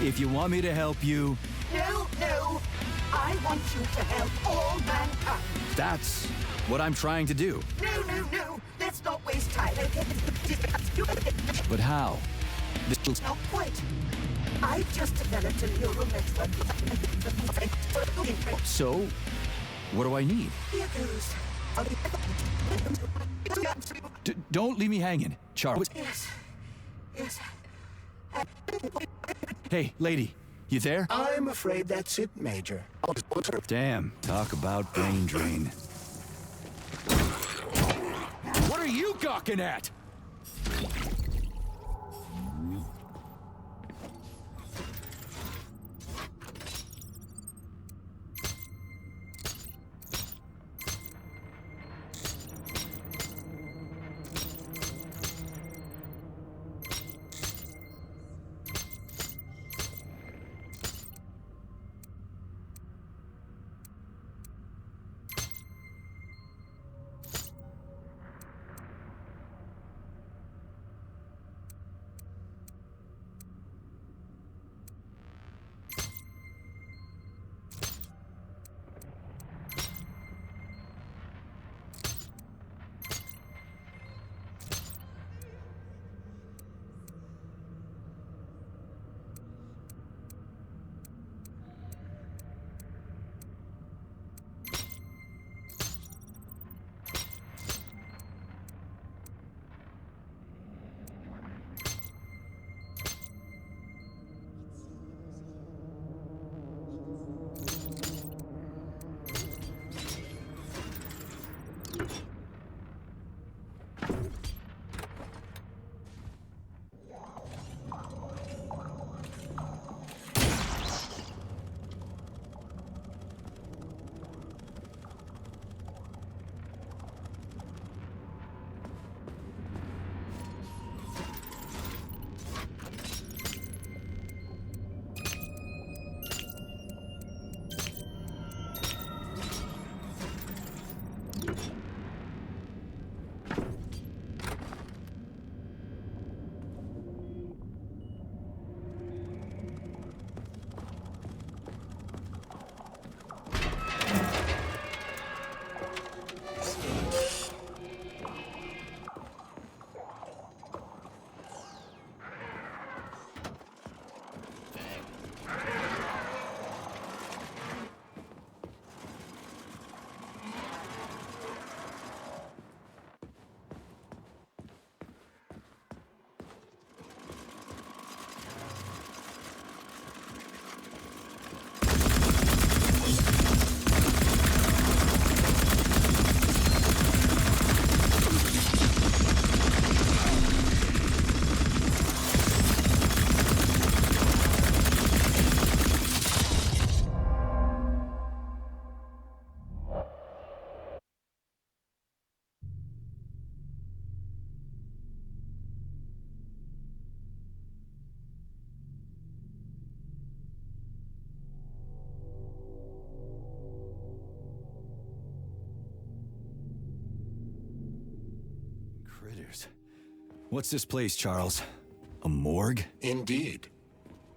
If you want me to help you...
No, no. I want you to help all mankind.
That's what I'm trying to do.
No, no, no. Let's not waste time.
But how?
Not quite. I've just developed a neural network.
So, what do I need?
Here goes.
Don't leave me hanging, Charles.
Yes. Yes.
Hey, lady, you there?
I'm afraid that's it, Major.
Damn, talk about brain drain. What are you gawking at? critters. What's this place, Charles? A morgue?
Indeed.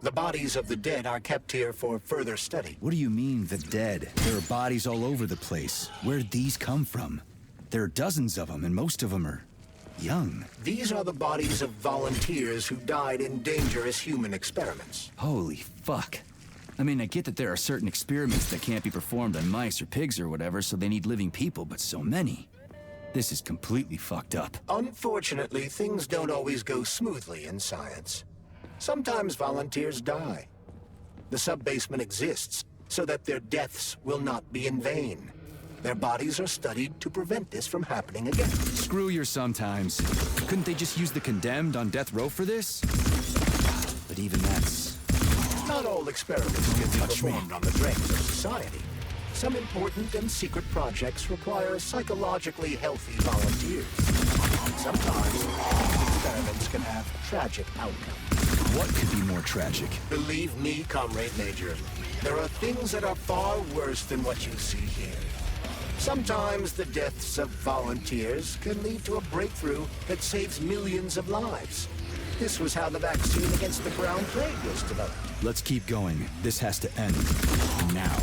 The bodies of the dead are kept here for further study.
What do you mean, the dead? There are bodies all over the place. Where did these come from? There are dozens of them, and most of them are young.
These are the bodies of volunteers who died in dangerous human experiments.
Holy fuck. I mean, I get that there are certain experiments that can't be performed on mice or pigs or whatever, so they need living people, but so many. This is completely fucked up.
Unfortunately, things don't always go smoothly in science. Sometimes volunteers die. The sub-basement exists so that their deaths will not be in vain. Their bodies are studied to prevent this from happening again.
Screw your sometimes. Couldn't they just use the condemned on death row for this? But even that's...
Not all experiments can be performed on the dregs of society. Some important and secret projects require psychologically healthy volunteers. Sometimes, these experiments can have tragic outcomes.
What could be more tragic?
Believe me, Comrade Major, there are things that are far worse than what you see here. Sometimes the deaths of volunteers can lead to a breakthrough that saves millions of lives. This was how the vaccine against the brown plague was developed.
Let's keep going. This has to end. Now.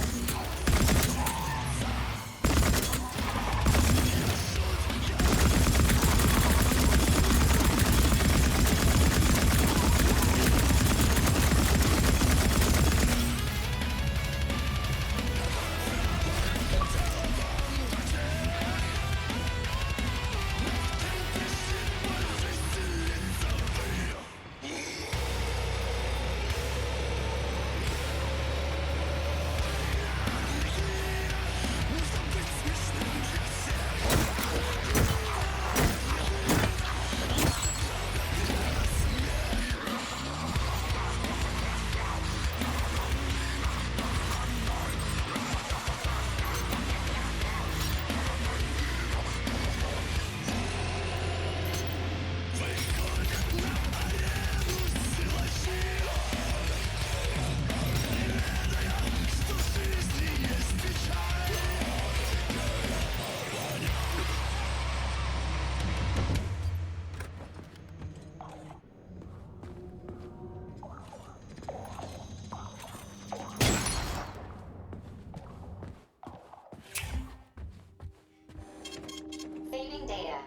Saving data.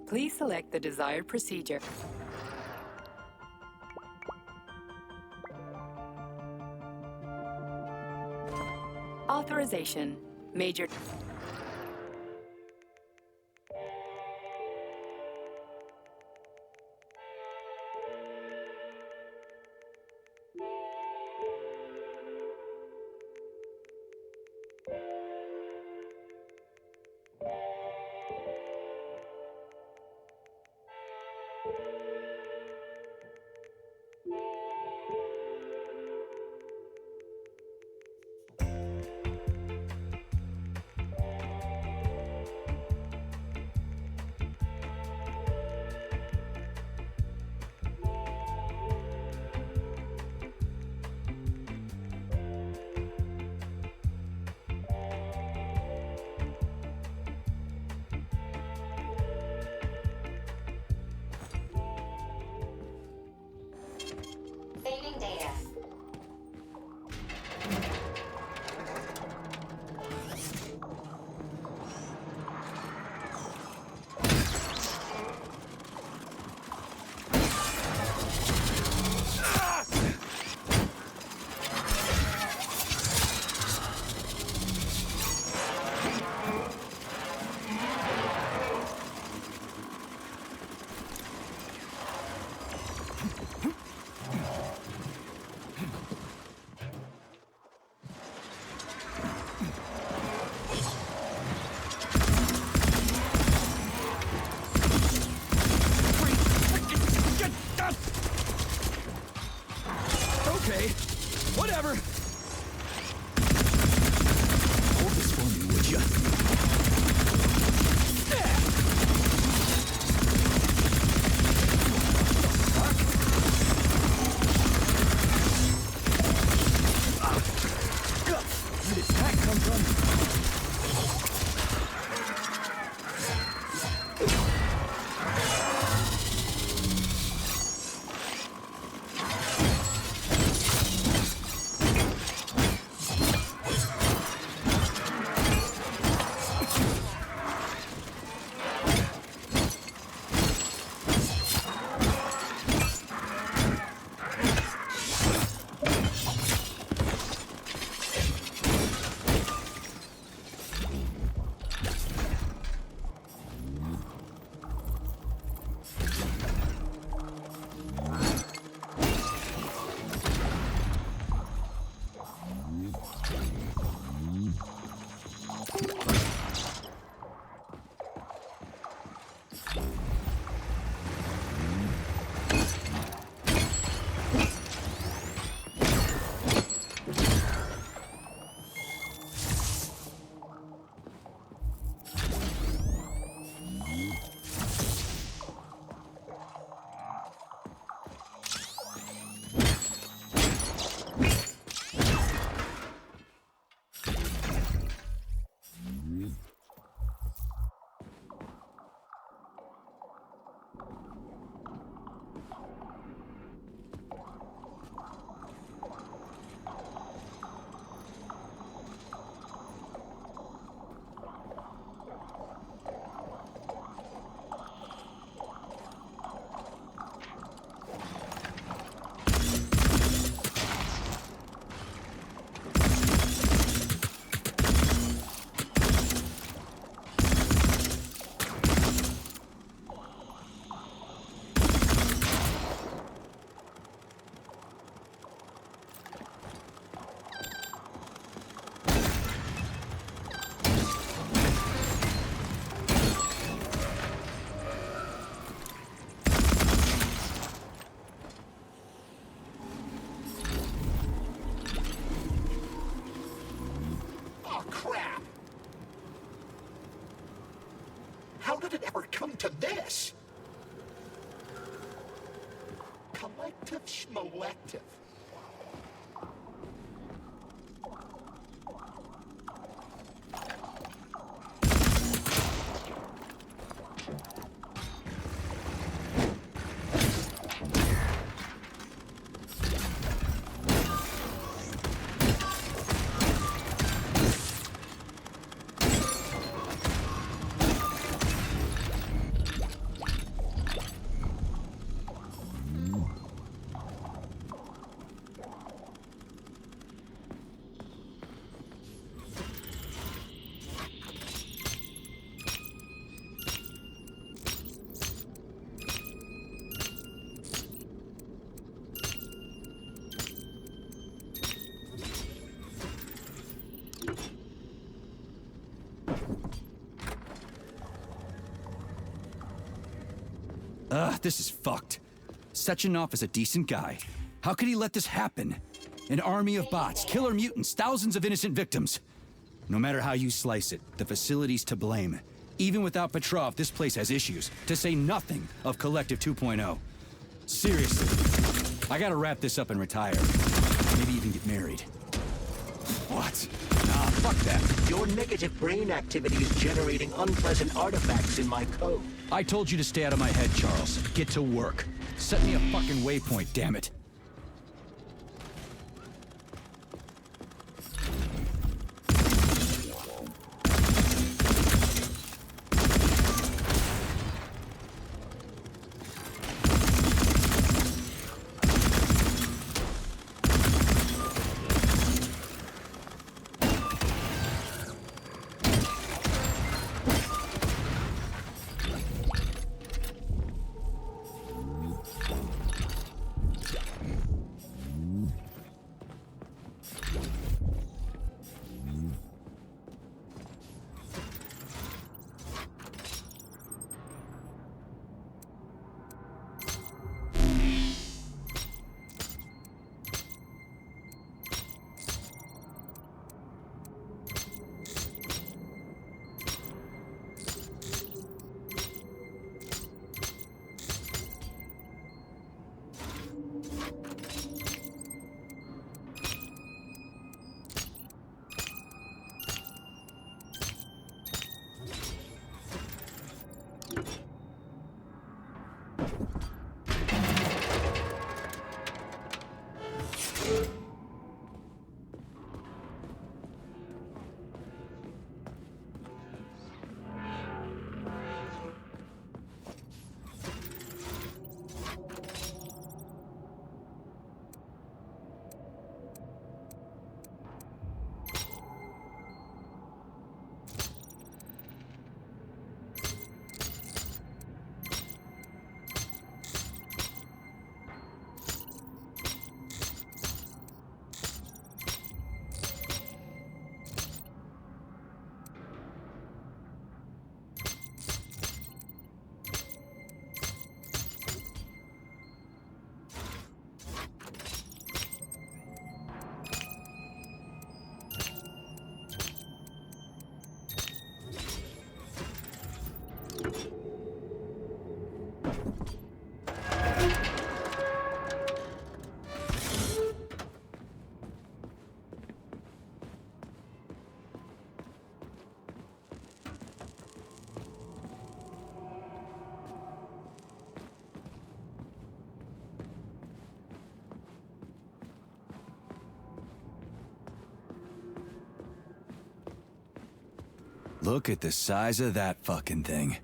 Please select the desired procedure. Authorization. Major...
this? Collective schmolective.
This is fucked. Sechenov is a decent guy. How could he let this happen? An army of bots, killer mutants, thousands of innocent victims. No matter how you slice it, the facility's to blame. Even without Petrov, this place has issues, to say nothing of Collective 2.0. Seriously, I gotta wrap this up and retire. Maybe even get married. What? Nah, fuck that.
Your negative brain activity is generating unpleasant artifacts in my code.
I told you to stay out of my head, Charles. Get to work. Set me a fucking waypoint, damn it. Look at the size of that fucking thing.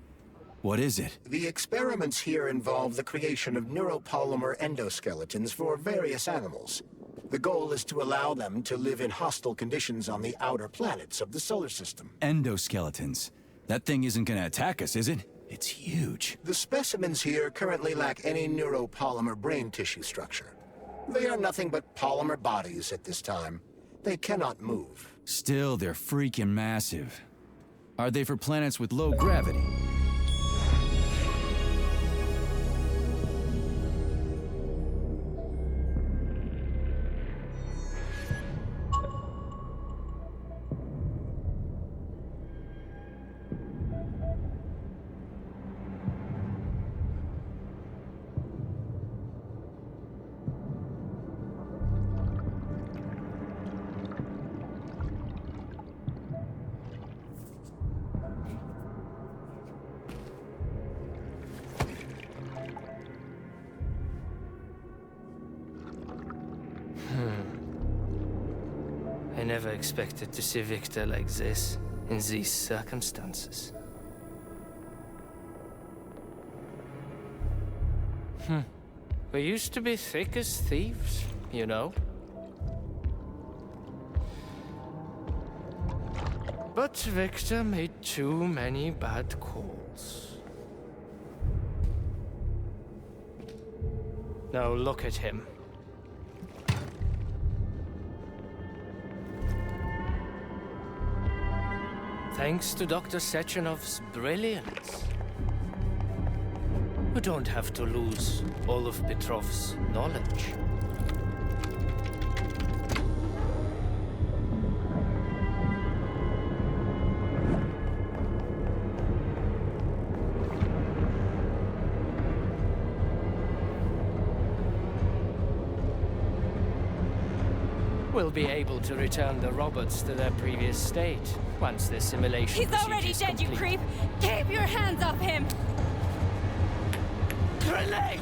What is it?
The experiments here involve the creation of neuropolymer endoskeletons for various animals. The goal is to allow them to live in hostile conditions on the outer planets of the solar system.
Endoskeletons. That thing isn't gonna attack us, is it? It's huge.
The specimens here currently lack any neuropolymer brain tissue structure. They are nothing but polymer bodies at this time. They cannot move.
Still, they're freaking massive. Are they for planets with low gravity?
I never expected to see Victor like this, in these circumstances. We used to be thick as thieves, you know? But Victor made too many bad calls. Now look at him. Thanks to Dr. Sechenov's brilliance, we don't have to lose all of Petrov's knowledge. We'll be able to return the robots to their previous state once the simulation
He's already dead, you creep! Keep your hands off him!
Grenade!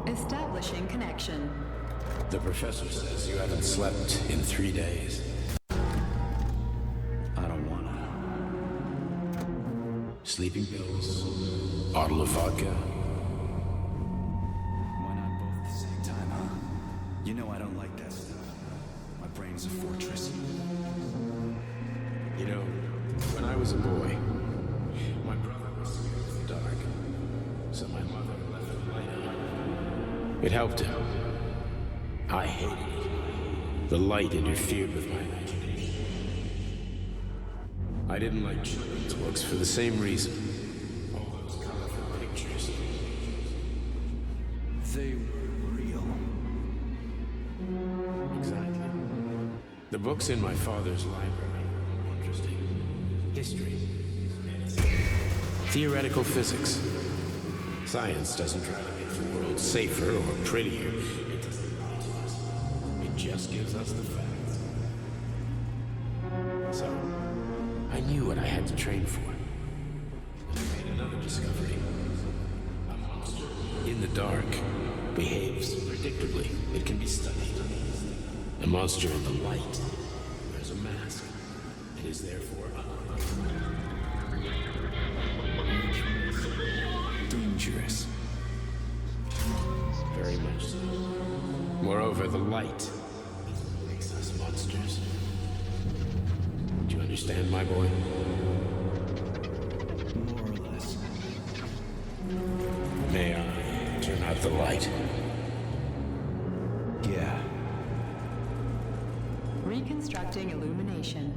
Establishing connection.
The professor says you haven't slept in 3 days.
I don't wanna.
Sleeping pills, bottle of vodka.
Why not both at the same time, huh? You know I don't like that stuff. My brain's a fortress.
You know, when I was a boy, my brother was scared of the dark, so my mother left the light on. It helped him. I hated it. The light interfered with my imagination. I didn't like children's books for the same reason. All those colorful pictures.
They were real.
Exactly. The books in my father's library were interesting. History. Theoretical physics. Science doesn't try to make the world safer or prettier. It doesn't lie to us. It just gives us the facts. So, I knew what I had to train for. And I made another discovery. A monster in the dark behaves predictably. It can be studied. A monster in the light wears a mask. It is therefore
dangerous.
Very much so. Moreover, the light is what makes us monsters. Do you understand, my boy?
More or less.
May I turn out the light?
Yeah.
Reconstructing illumination.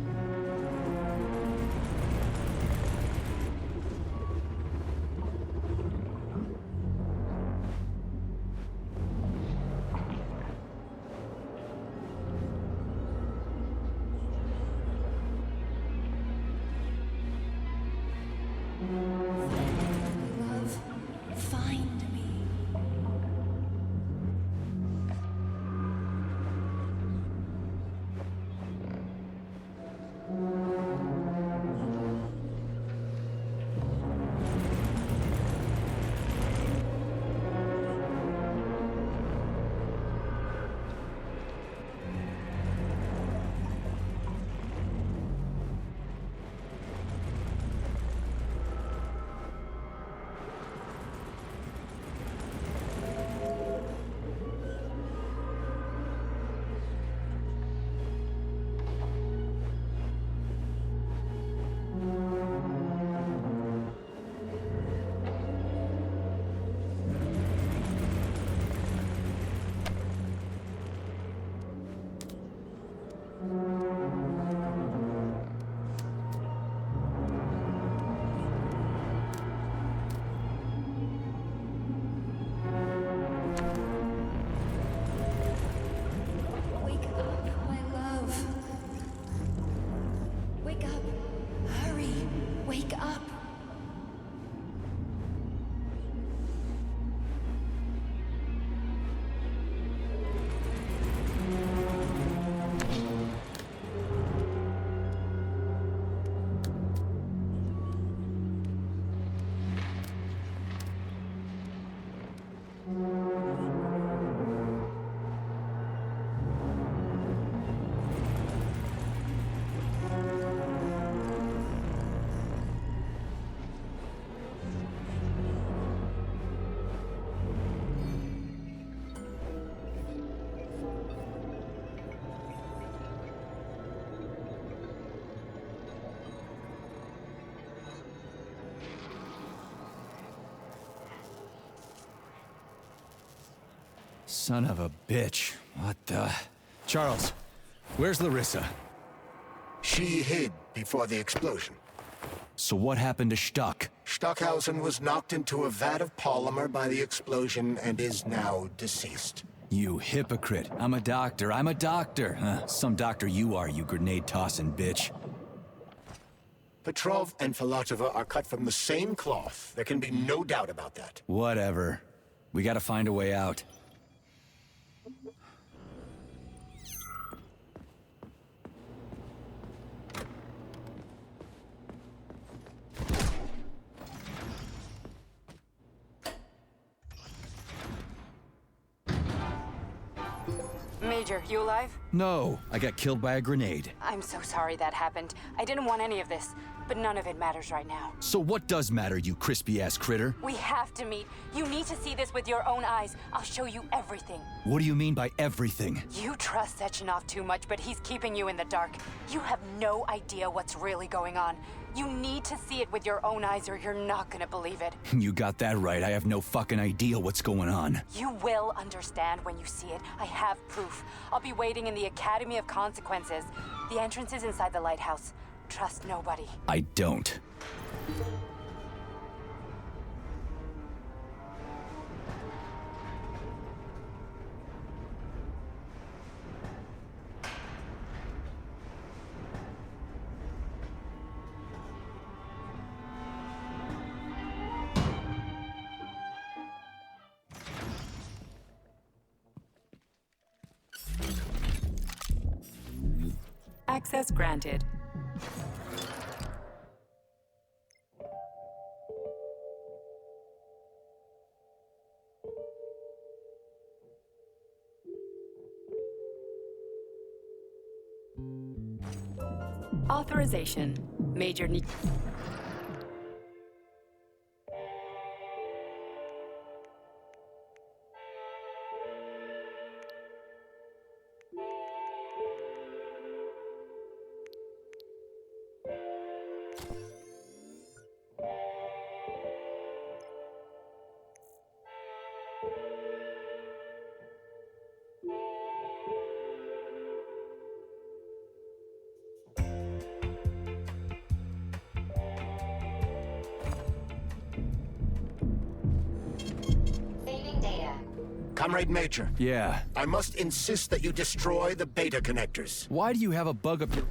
Love, find me.
Son of a bitch. What the... Charles, where's Larissa?
She hid before the explosion.
So what happened to Stuck?
Stockhausen was knocked into a vat of polymer by the explosion and is now deceased.
You hypocrite. I'm a doctor. I'm a doctor. Some doctor you are, you grenade-tossing bitch.
Petrov and Filatova are cut from the same cloth. There can be no doubt about that.
Whatever. We gotta find a way out.
Major, you alive?
No, I got killed by a grenade.
I'm so sorry that happened. I didn't want any of this, but none of it matters right now.
So what does matter, you crispy-ass critter?
We have to meet. You need to see this with your own eyes. I'll show you everything.
What do you mean by everything?
You trust Sechenov too much, but he's keeping you in the dark. You have no idea what's really going on. You need to see it with your own eyes or you're not gonna believe it.
You got that right. I have no fucking idea what's going on.
You will understand when you see it. I have proof. I'll be waiting in the Academy of Consequences. The entrance is inside the lighthouse. Trust nobody.
I don't.
Access granted. Authorization. Major need...
Comrade Major.
Yeah?
I must insist that you destroy the beta connectors.
Why do you have a bug up your...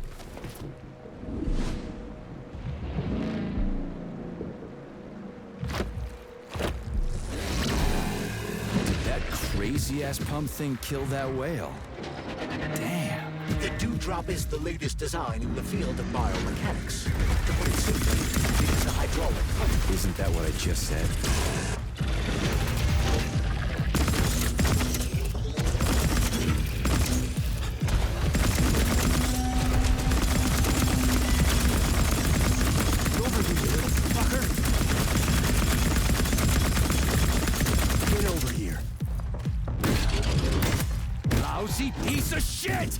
Did that crazy-ass pump thing kill that whale? Damn.
The Dewdrop is the latest design in the field of biomechanics. To put it simply, it is a hydraulic pump.
Isn't that what I just said? Piece of shit!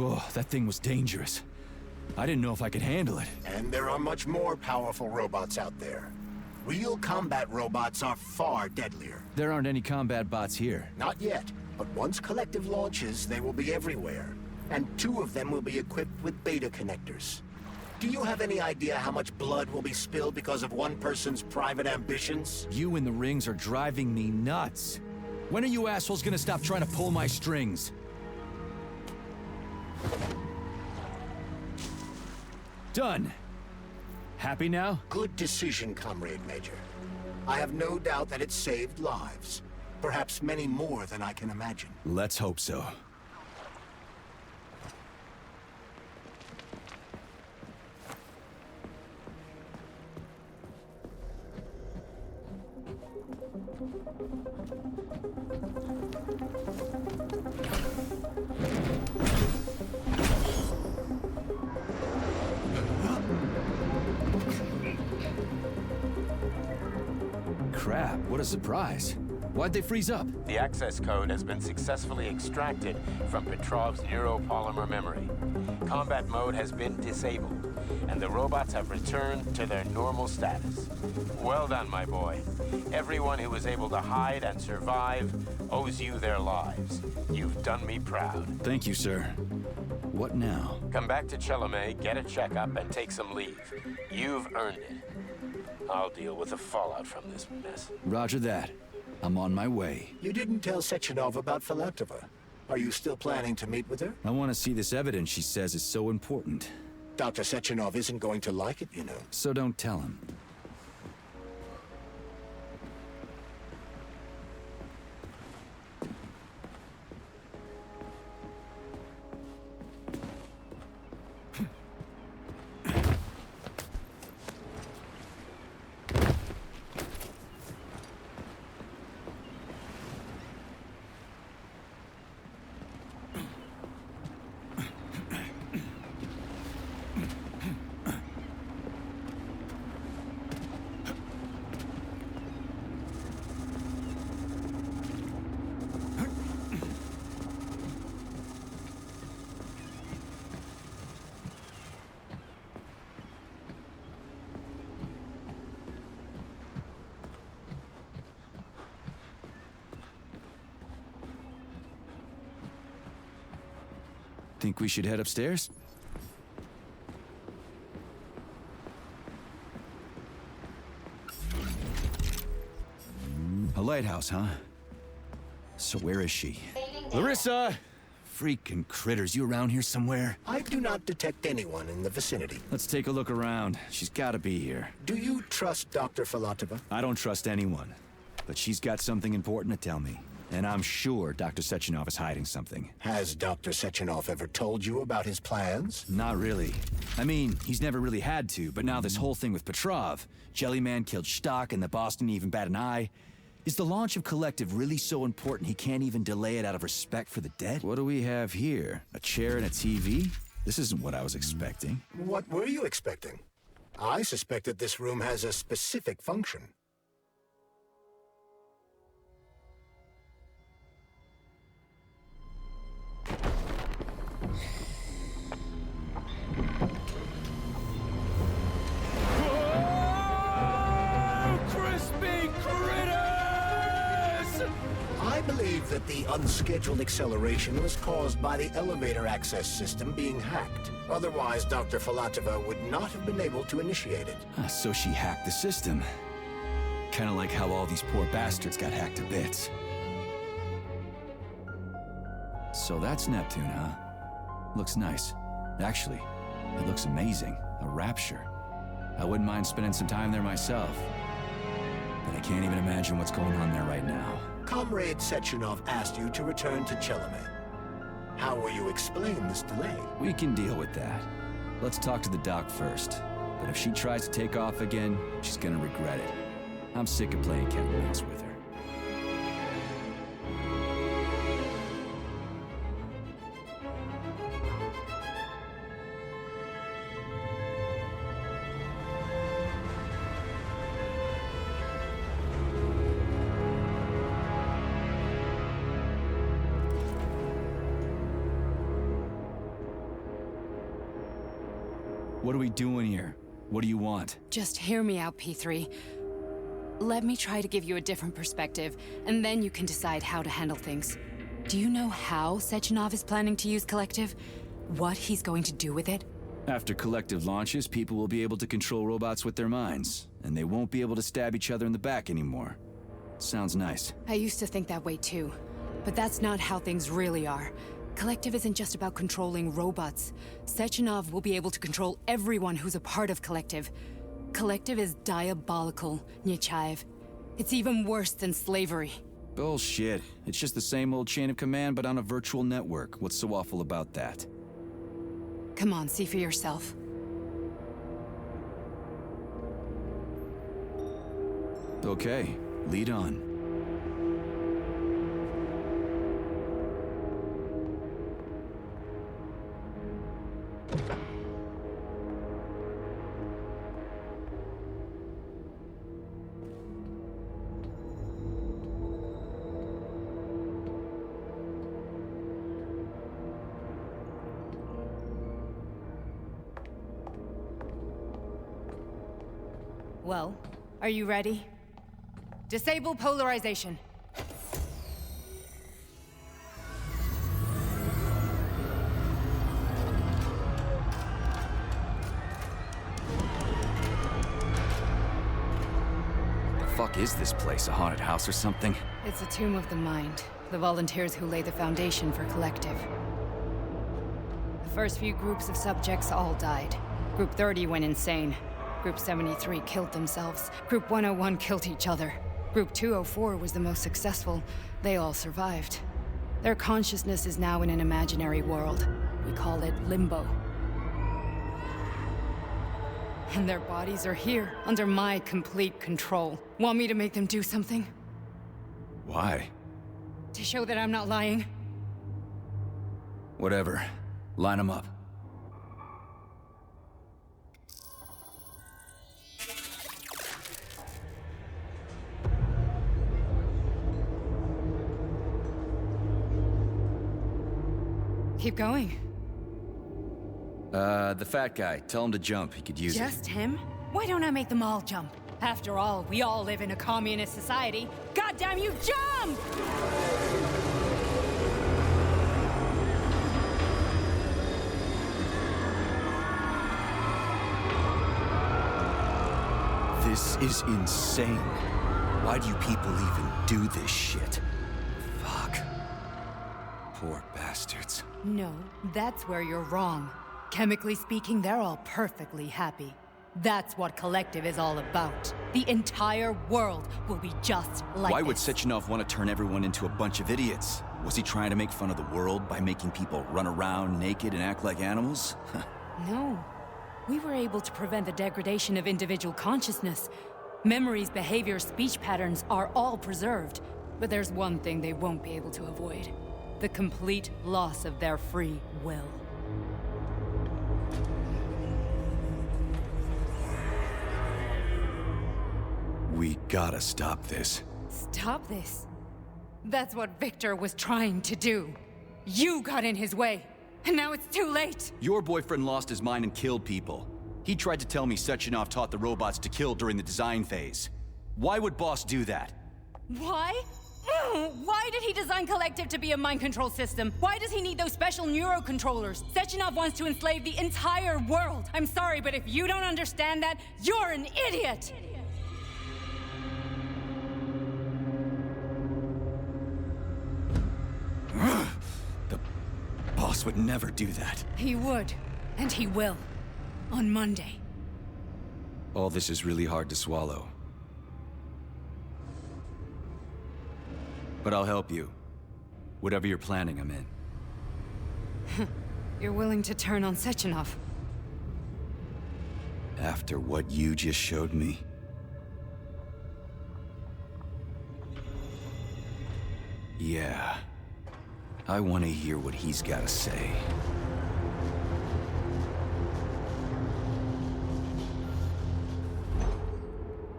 Oh, that thing was dangerous. I didn't know if I could handle it.
And there are much more powerful robots out there. Real combat robots are far deadlier.
There aren't any combat bots here.
Not yet, but once Collective launches, they will be everywhere. And 2 of them will be equipped with beta connectors. Do you have any idea how much blood will be spilled because of one person's private ambitions?
You in the rings are driving me nuts. When are you assholes gonna stop trying to pull my strings? Done. Happy now?
Good decision, Comrade Major. I have no doubt that it saved lives. Perhaps many more than I can imagine.
Let's hope so. Crap, what a surprise. Why'd they freeze up?
The access code has been successfully extracted from Petrov's neuropolymer memory. Combat mode has been disabled, and the robots have returned to their normal status. Well done, my boy. Everyone who was able to hide and survive owes you their lives. You've done me proud.
Thank you, sir. What now?
Come back to Chelome, get a checkup, and take some leave. You've earned it. I'll deal with the fallout from this mess.
Roger that. I'm on my way.
You didn't tell Sechenov about Filatova. Are you still planning to meet with her?
I want to see this evidence she says is so important.
Dr. Sechenov isn't going to like it, you know.
So don't tell him. Think we should head upstairs? A lighthouse, huh? So where is she? Larissa! Freaking critters, you around here somewhere?
I do not detect anyone in the vicinity.
Let's take a look around. She's gotta be here.
Do you trust Dr. Filatova?
I don't trust anyone. But she's got something important to tell me. And I'm sure Dr. Sechenov is hiding something.
Has Dr. Sechenov ever told you about his plans?
Not really. I mean, he's never really had to, but now this whole thing with Petrov, Jellyman killed Stock and the boss didn't even bat an eye. Is the launch of Collective really so important he can't even delay it out of respect for the dead? What do we have here? A chair and a TV? This isn't what I was expecting.
What were you expecting? I suspected this room has a specific function. I believe that the unscheduled acceleration was caused by the elevator access system being hacked. Otherwise, Dr. Filatova would not have been able to initiate it.
So she hacked the system. Kinda like how all these poor bastards got hacked to bits. So that's Neptune, huh? Looks nice. Actually, it looks amazing. A rapture. I wouldn't mind spending some time there myself. But I can't even imagine what's going on there right now.
Comrade Sechenov asked you to return to Chelome. How will you explain this delay?
We can deal with that. Let's talk to the doc first. But if she tries to take off again, she's gonna regret it. I'm sick of playing cat and mouse with her. What are we doing here? What do you want?
Just hear me out, P3. Let me try to give you a different perspective, and then you can decide how to handle things. Do you know how Sechenov is planning to use Collective? What he's going to do with it?
After Collective launches, people will be able to control robots with their minds, and they won't be able to stab each other in the back anymore. Sounds nice.
I used to think that way too, but that's not how things really are. Collective isn't just about controlling robots. Sechenov will be able to control everyone who's a part of Collective. Collective is diabolical, Nechayev. It's even worse than slavery.
Bullshit. It's just the same old chain of command, but on a virtual network. What's so awful about that?
Come on, see for yourself.
Okay, lead on.
Well, are you ready? Disable polarization.
The fuck is this place? A haunted house or something?
It's a tomb of the mind. The volunteers who lay the foundation for Collective. The first few groups of subjects all died. Group 30 went insane. Group 73 killed themselves. Group 101 killed each other. Group 204 was the most successful. They all survived. Their consciousness is now in an imaginary world. We call it Limbo. And their bodies are here, under my complete control. Want me to make them do something?
Why?
To show that I'm not lying?
Whatever. Line them up.
Keep going.
The fat guy. Tell him to jump. He could use it.
Just him? Why don't I make them all jump? After all, we all live in a communist society. Goddamn you, jump!
This is insane. Why do you people even do this shit? Fuck. Poor bastards.
No, that's where you're wrong. Chemically speaking, they're all perfectly happy. That's what Collective is all about. The entire world will be just like
Why would
this.
Sechenov want to turn everyone into a bunch of idiots? Was he trying to make fun of the world by making people run around naked and act like animals?
No. We were able to prevent the degradation of individual consciousness. Memories, behaviors, speech patterns are all preserved. But there's one thing they won't be able to avoid. The complete loss of their free will.
We gotta stop this.
Stop this. That's what Victor was trying to do. You got in his way, and now it's too late.
Your boyfriend lost his mind and killed people. He tried to tell me Sechenov taught the robots to kill during the design phase. Why would Boss do that?
Why? Why did he design Collective to be a mind control system? Why does he need those special neurocontrollers? Sechenov wants to enslave the entire world. I'm sorry, but if you don't understand that, you're an idiot!
The Boss would never do that.
He would, and he will. On Monday.
All this is really hard to swallow. But I'll help you. Whatever you're planning, I'm in.
You're willing to turn on Sechenov?
After what you just showed me? Yeah. I want to hear what he's got to say.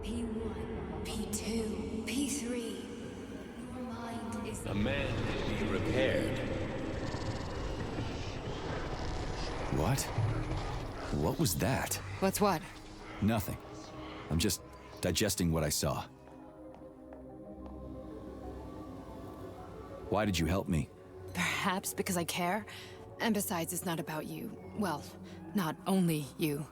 P1, P2, P3. Your mind is...
A man may be repaired.
What? What was that?
What's what?
Nothing. I'm just digesting what I saw. Why did you help me?
Perhaps because I care. And besides, it's not about you. Well, not only you.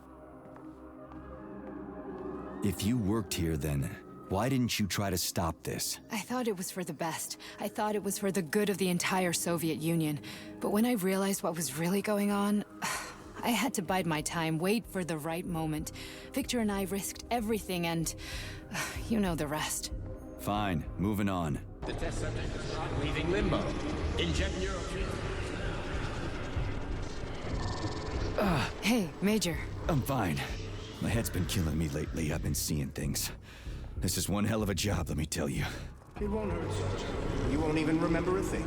If you worked here, then why didn't you try to stop this?
I thought it was for the best. I thought it was for the good of the entire Soviet Union. But when I realized what was really going on, I had to bide my time, wait for the right moment. Victor and I risked everything and you know the rest.
Fine, moving on.
The test subject is not leaving limbo. Inject neurotransmitter.
Hey, Major.
I'm fine. My head's been killing me lately. I've been seeing things. This is one hell of a job, let me tell you.
It won't hurt, Sergeant. You won't even remember a thing.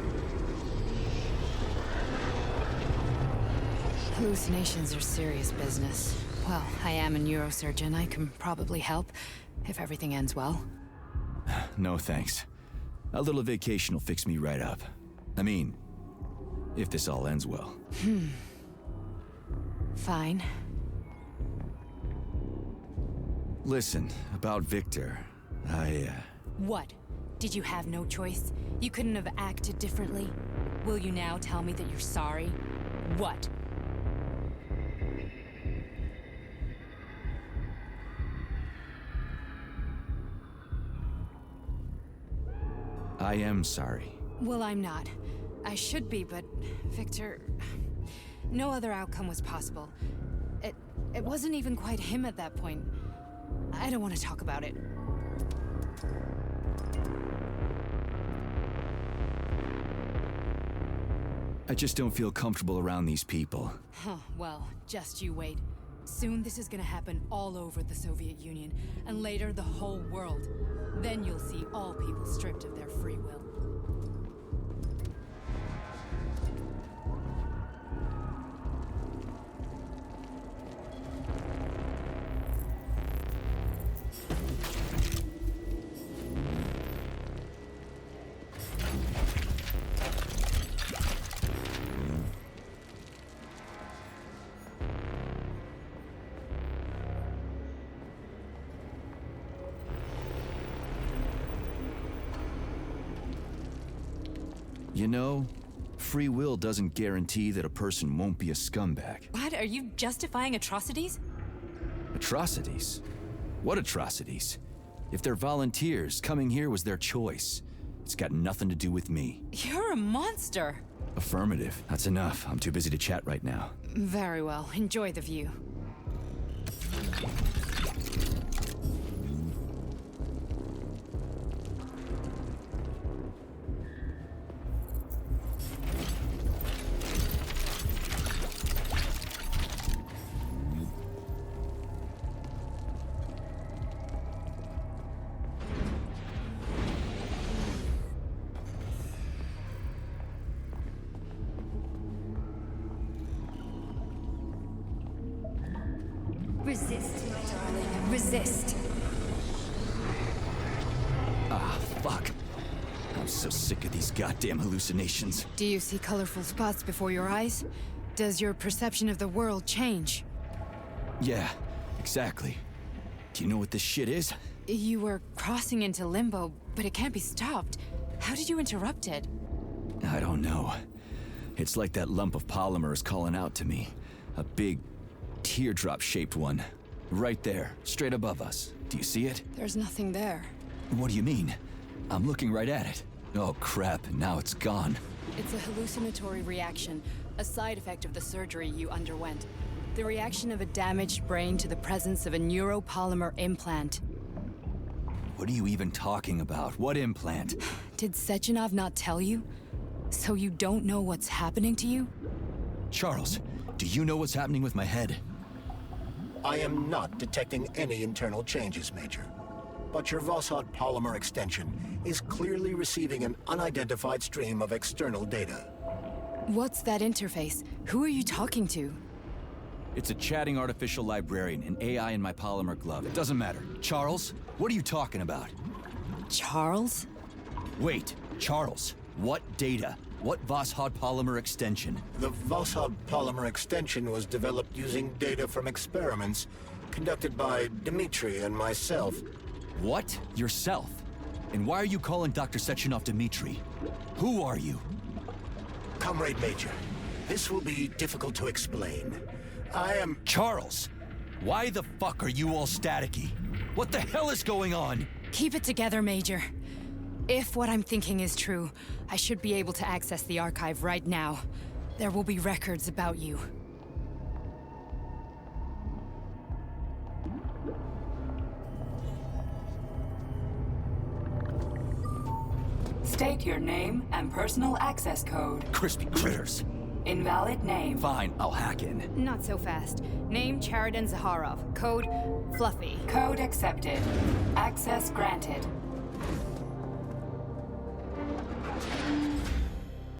Hallucinations are serious business. Well, I am a neurosurgeon. I can probably help, if everything ends well.
No thanks. A little vacation will fix me right up. I mean, if this all ends well.
Fine.
Listen, about Victor,
What? Did you have no choice? You couldn't have acted differently? Will you now tell me that you're sorry? What?
I am sorry.
Well, I'm not. I should be, but Victor... No other outcome was possible. It wasn't even quite him at that point. I don't want to talk about it.
I just don't feel comfortable around these people.
Huh, well, just you wait. Soon this is gonna happen all over the Soviet Union, and later the whole world. Then you'll see all people stripped of their free will.
You know, free will doesn't guarantee that a person won't be a scumbag.
What? Are you justifying atrocities?
Atrocities? What atrocities? If they're volunteers, coming here was their choice. It's got nothing to do with me.
You're a monster.
Affirmative. That's enough. I'm too busy to chat right now.
Very well. Enjoy the view.
Resist, my darling. Resist.
Ah, fuck. I'm so sick of these goddamn hallucinations.
Do you see colorful spots before your eyes? Does your perception of the world change?
Yeah, exactly. Do you know what this shit is?
You were crossing into limbo, but it can't be stopped. How did you interrupt it?
I don't know. It's like that lump of polymer is calling out to me. A big, teardrop-shaped one. Right there, straight above us. Do you see it?
There's nothing there.
What do you mean? I'm looking right at it. Oh crap, now it's gone.
It's a hallucinatory reaction, a side effect of the surgery you underwent. The reaction of a damaged brain to the presence of a neuropolymer implant.
What are you even talking about? What implant?
Did Sechenov not tell you? So you don't know what's happening to you?
Charles, do you know what's happening with my head?
I am not detecting any internal changes, Major. But your Vossot polymer extension is clearly receiving an unidentified stream of external data.
What's that interface? Who are you talking to?
It's a chatting artificial librarian, an AI in my polymer glove. It doesn't matter. Charles, what are you talking about?
Charles?
Wait, Charles, what data? What Voskhod polymer extension?
The Voskhod polymer extension was developed using data from experiments conducted by Dmitri and myself.
What? Yourself? And why are you calling Dr. Sechenov Dmitri? Who are you?
Comrade Major, this will be difficult to explain. I am...
Charles! Why the fuck are you all staticky? What the hell is going on?
Keep it together, Major. If what I'm thinking is true, I should be able to access the archive right now. There will be records about you.
State your name and personal access code.
Crispy critters.
Invalid name.
Fine, I'll hack in.
Not so fast. Name Charidan Zaharov. Code Fluffy.
Code accepted. Access granted.